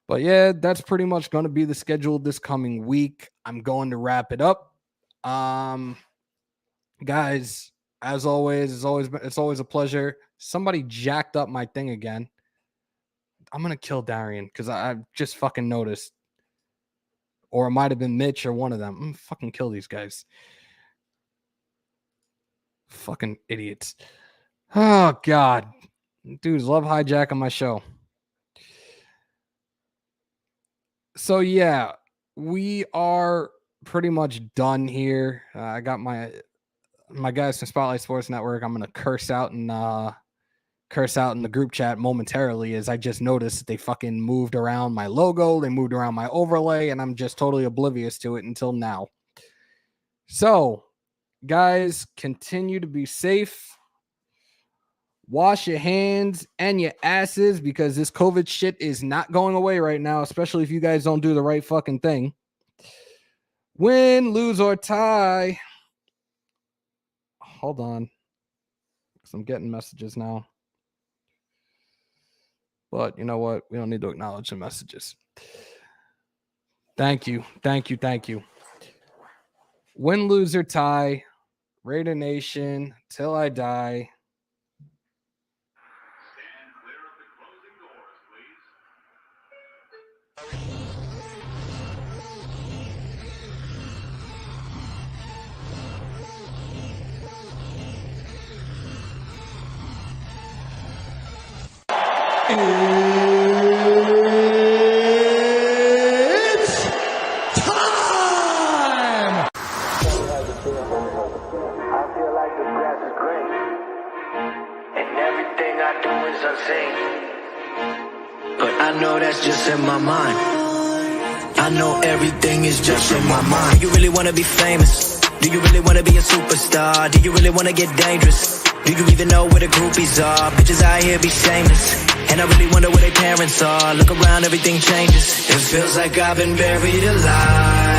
But yeah, that's pretty much going to be the schedule this coming week. I'm going to wrap it up. Guys, as always, it's always a pleasure. Somebody jacked up my thing again. I'm going to kill Darian because I just fucking noticed. Or it might have been Mitch or one of them. I'm going to fucking kill these guys. Fucking idiots. Oh, God. Dudes love hijacking my show. So, yeah, we are pretty much done here. I got my guys from Spotlight Sports Network. I'm going to curse out in the group chat momentarily as I just noticed that they fucking moved around my logo. They moved around my overlay, and I'm just totally oblivious to it until now. So, guys, continue to be safe. Wash your hands and your asses because this COVID shit is not going away right now, especially if you guys don't do the right fucking thing. Win, lose, or tie. Hold on. Because I'm getting messages now. But you know what? We don't need to acknowledge the messages. Thank you. Win, lose, or tie. Raider Nation. Till I die. It's time! I feel like the grass is green, and everything I do is unseen. But I know that's just in my mind. I know everything is just in my mind. Do you really want to be famous? Do you really want to be a superstar? Do you really want to get dangerous? Do you even know where the groupies are? Bitches out here be shameless. And I really wonder where their parents are. Look around, everything changes. It feels like I've been buried alive.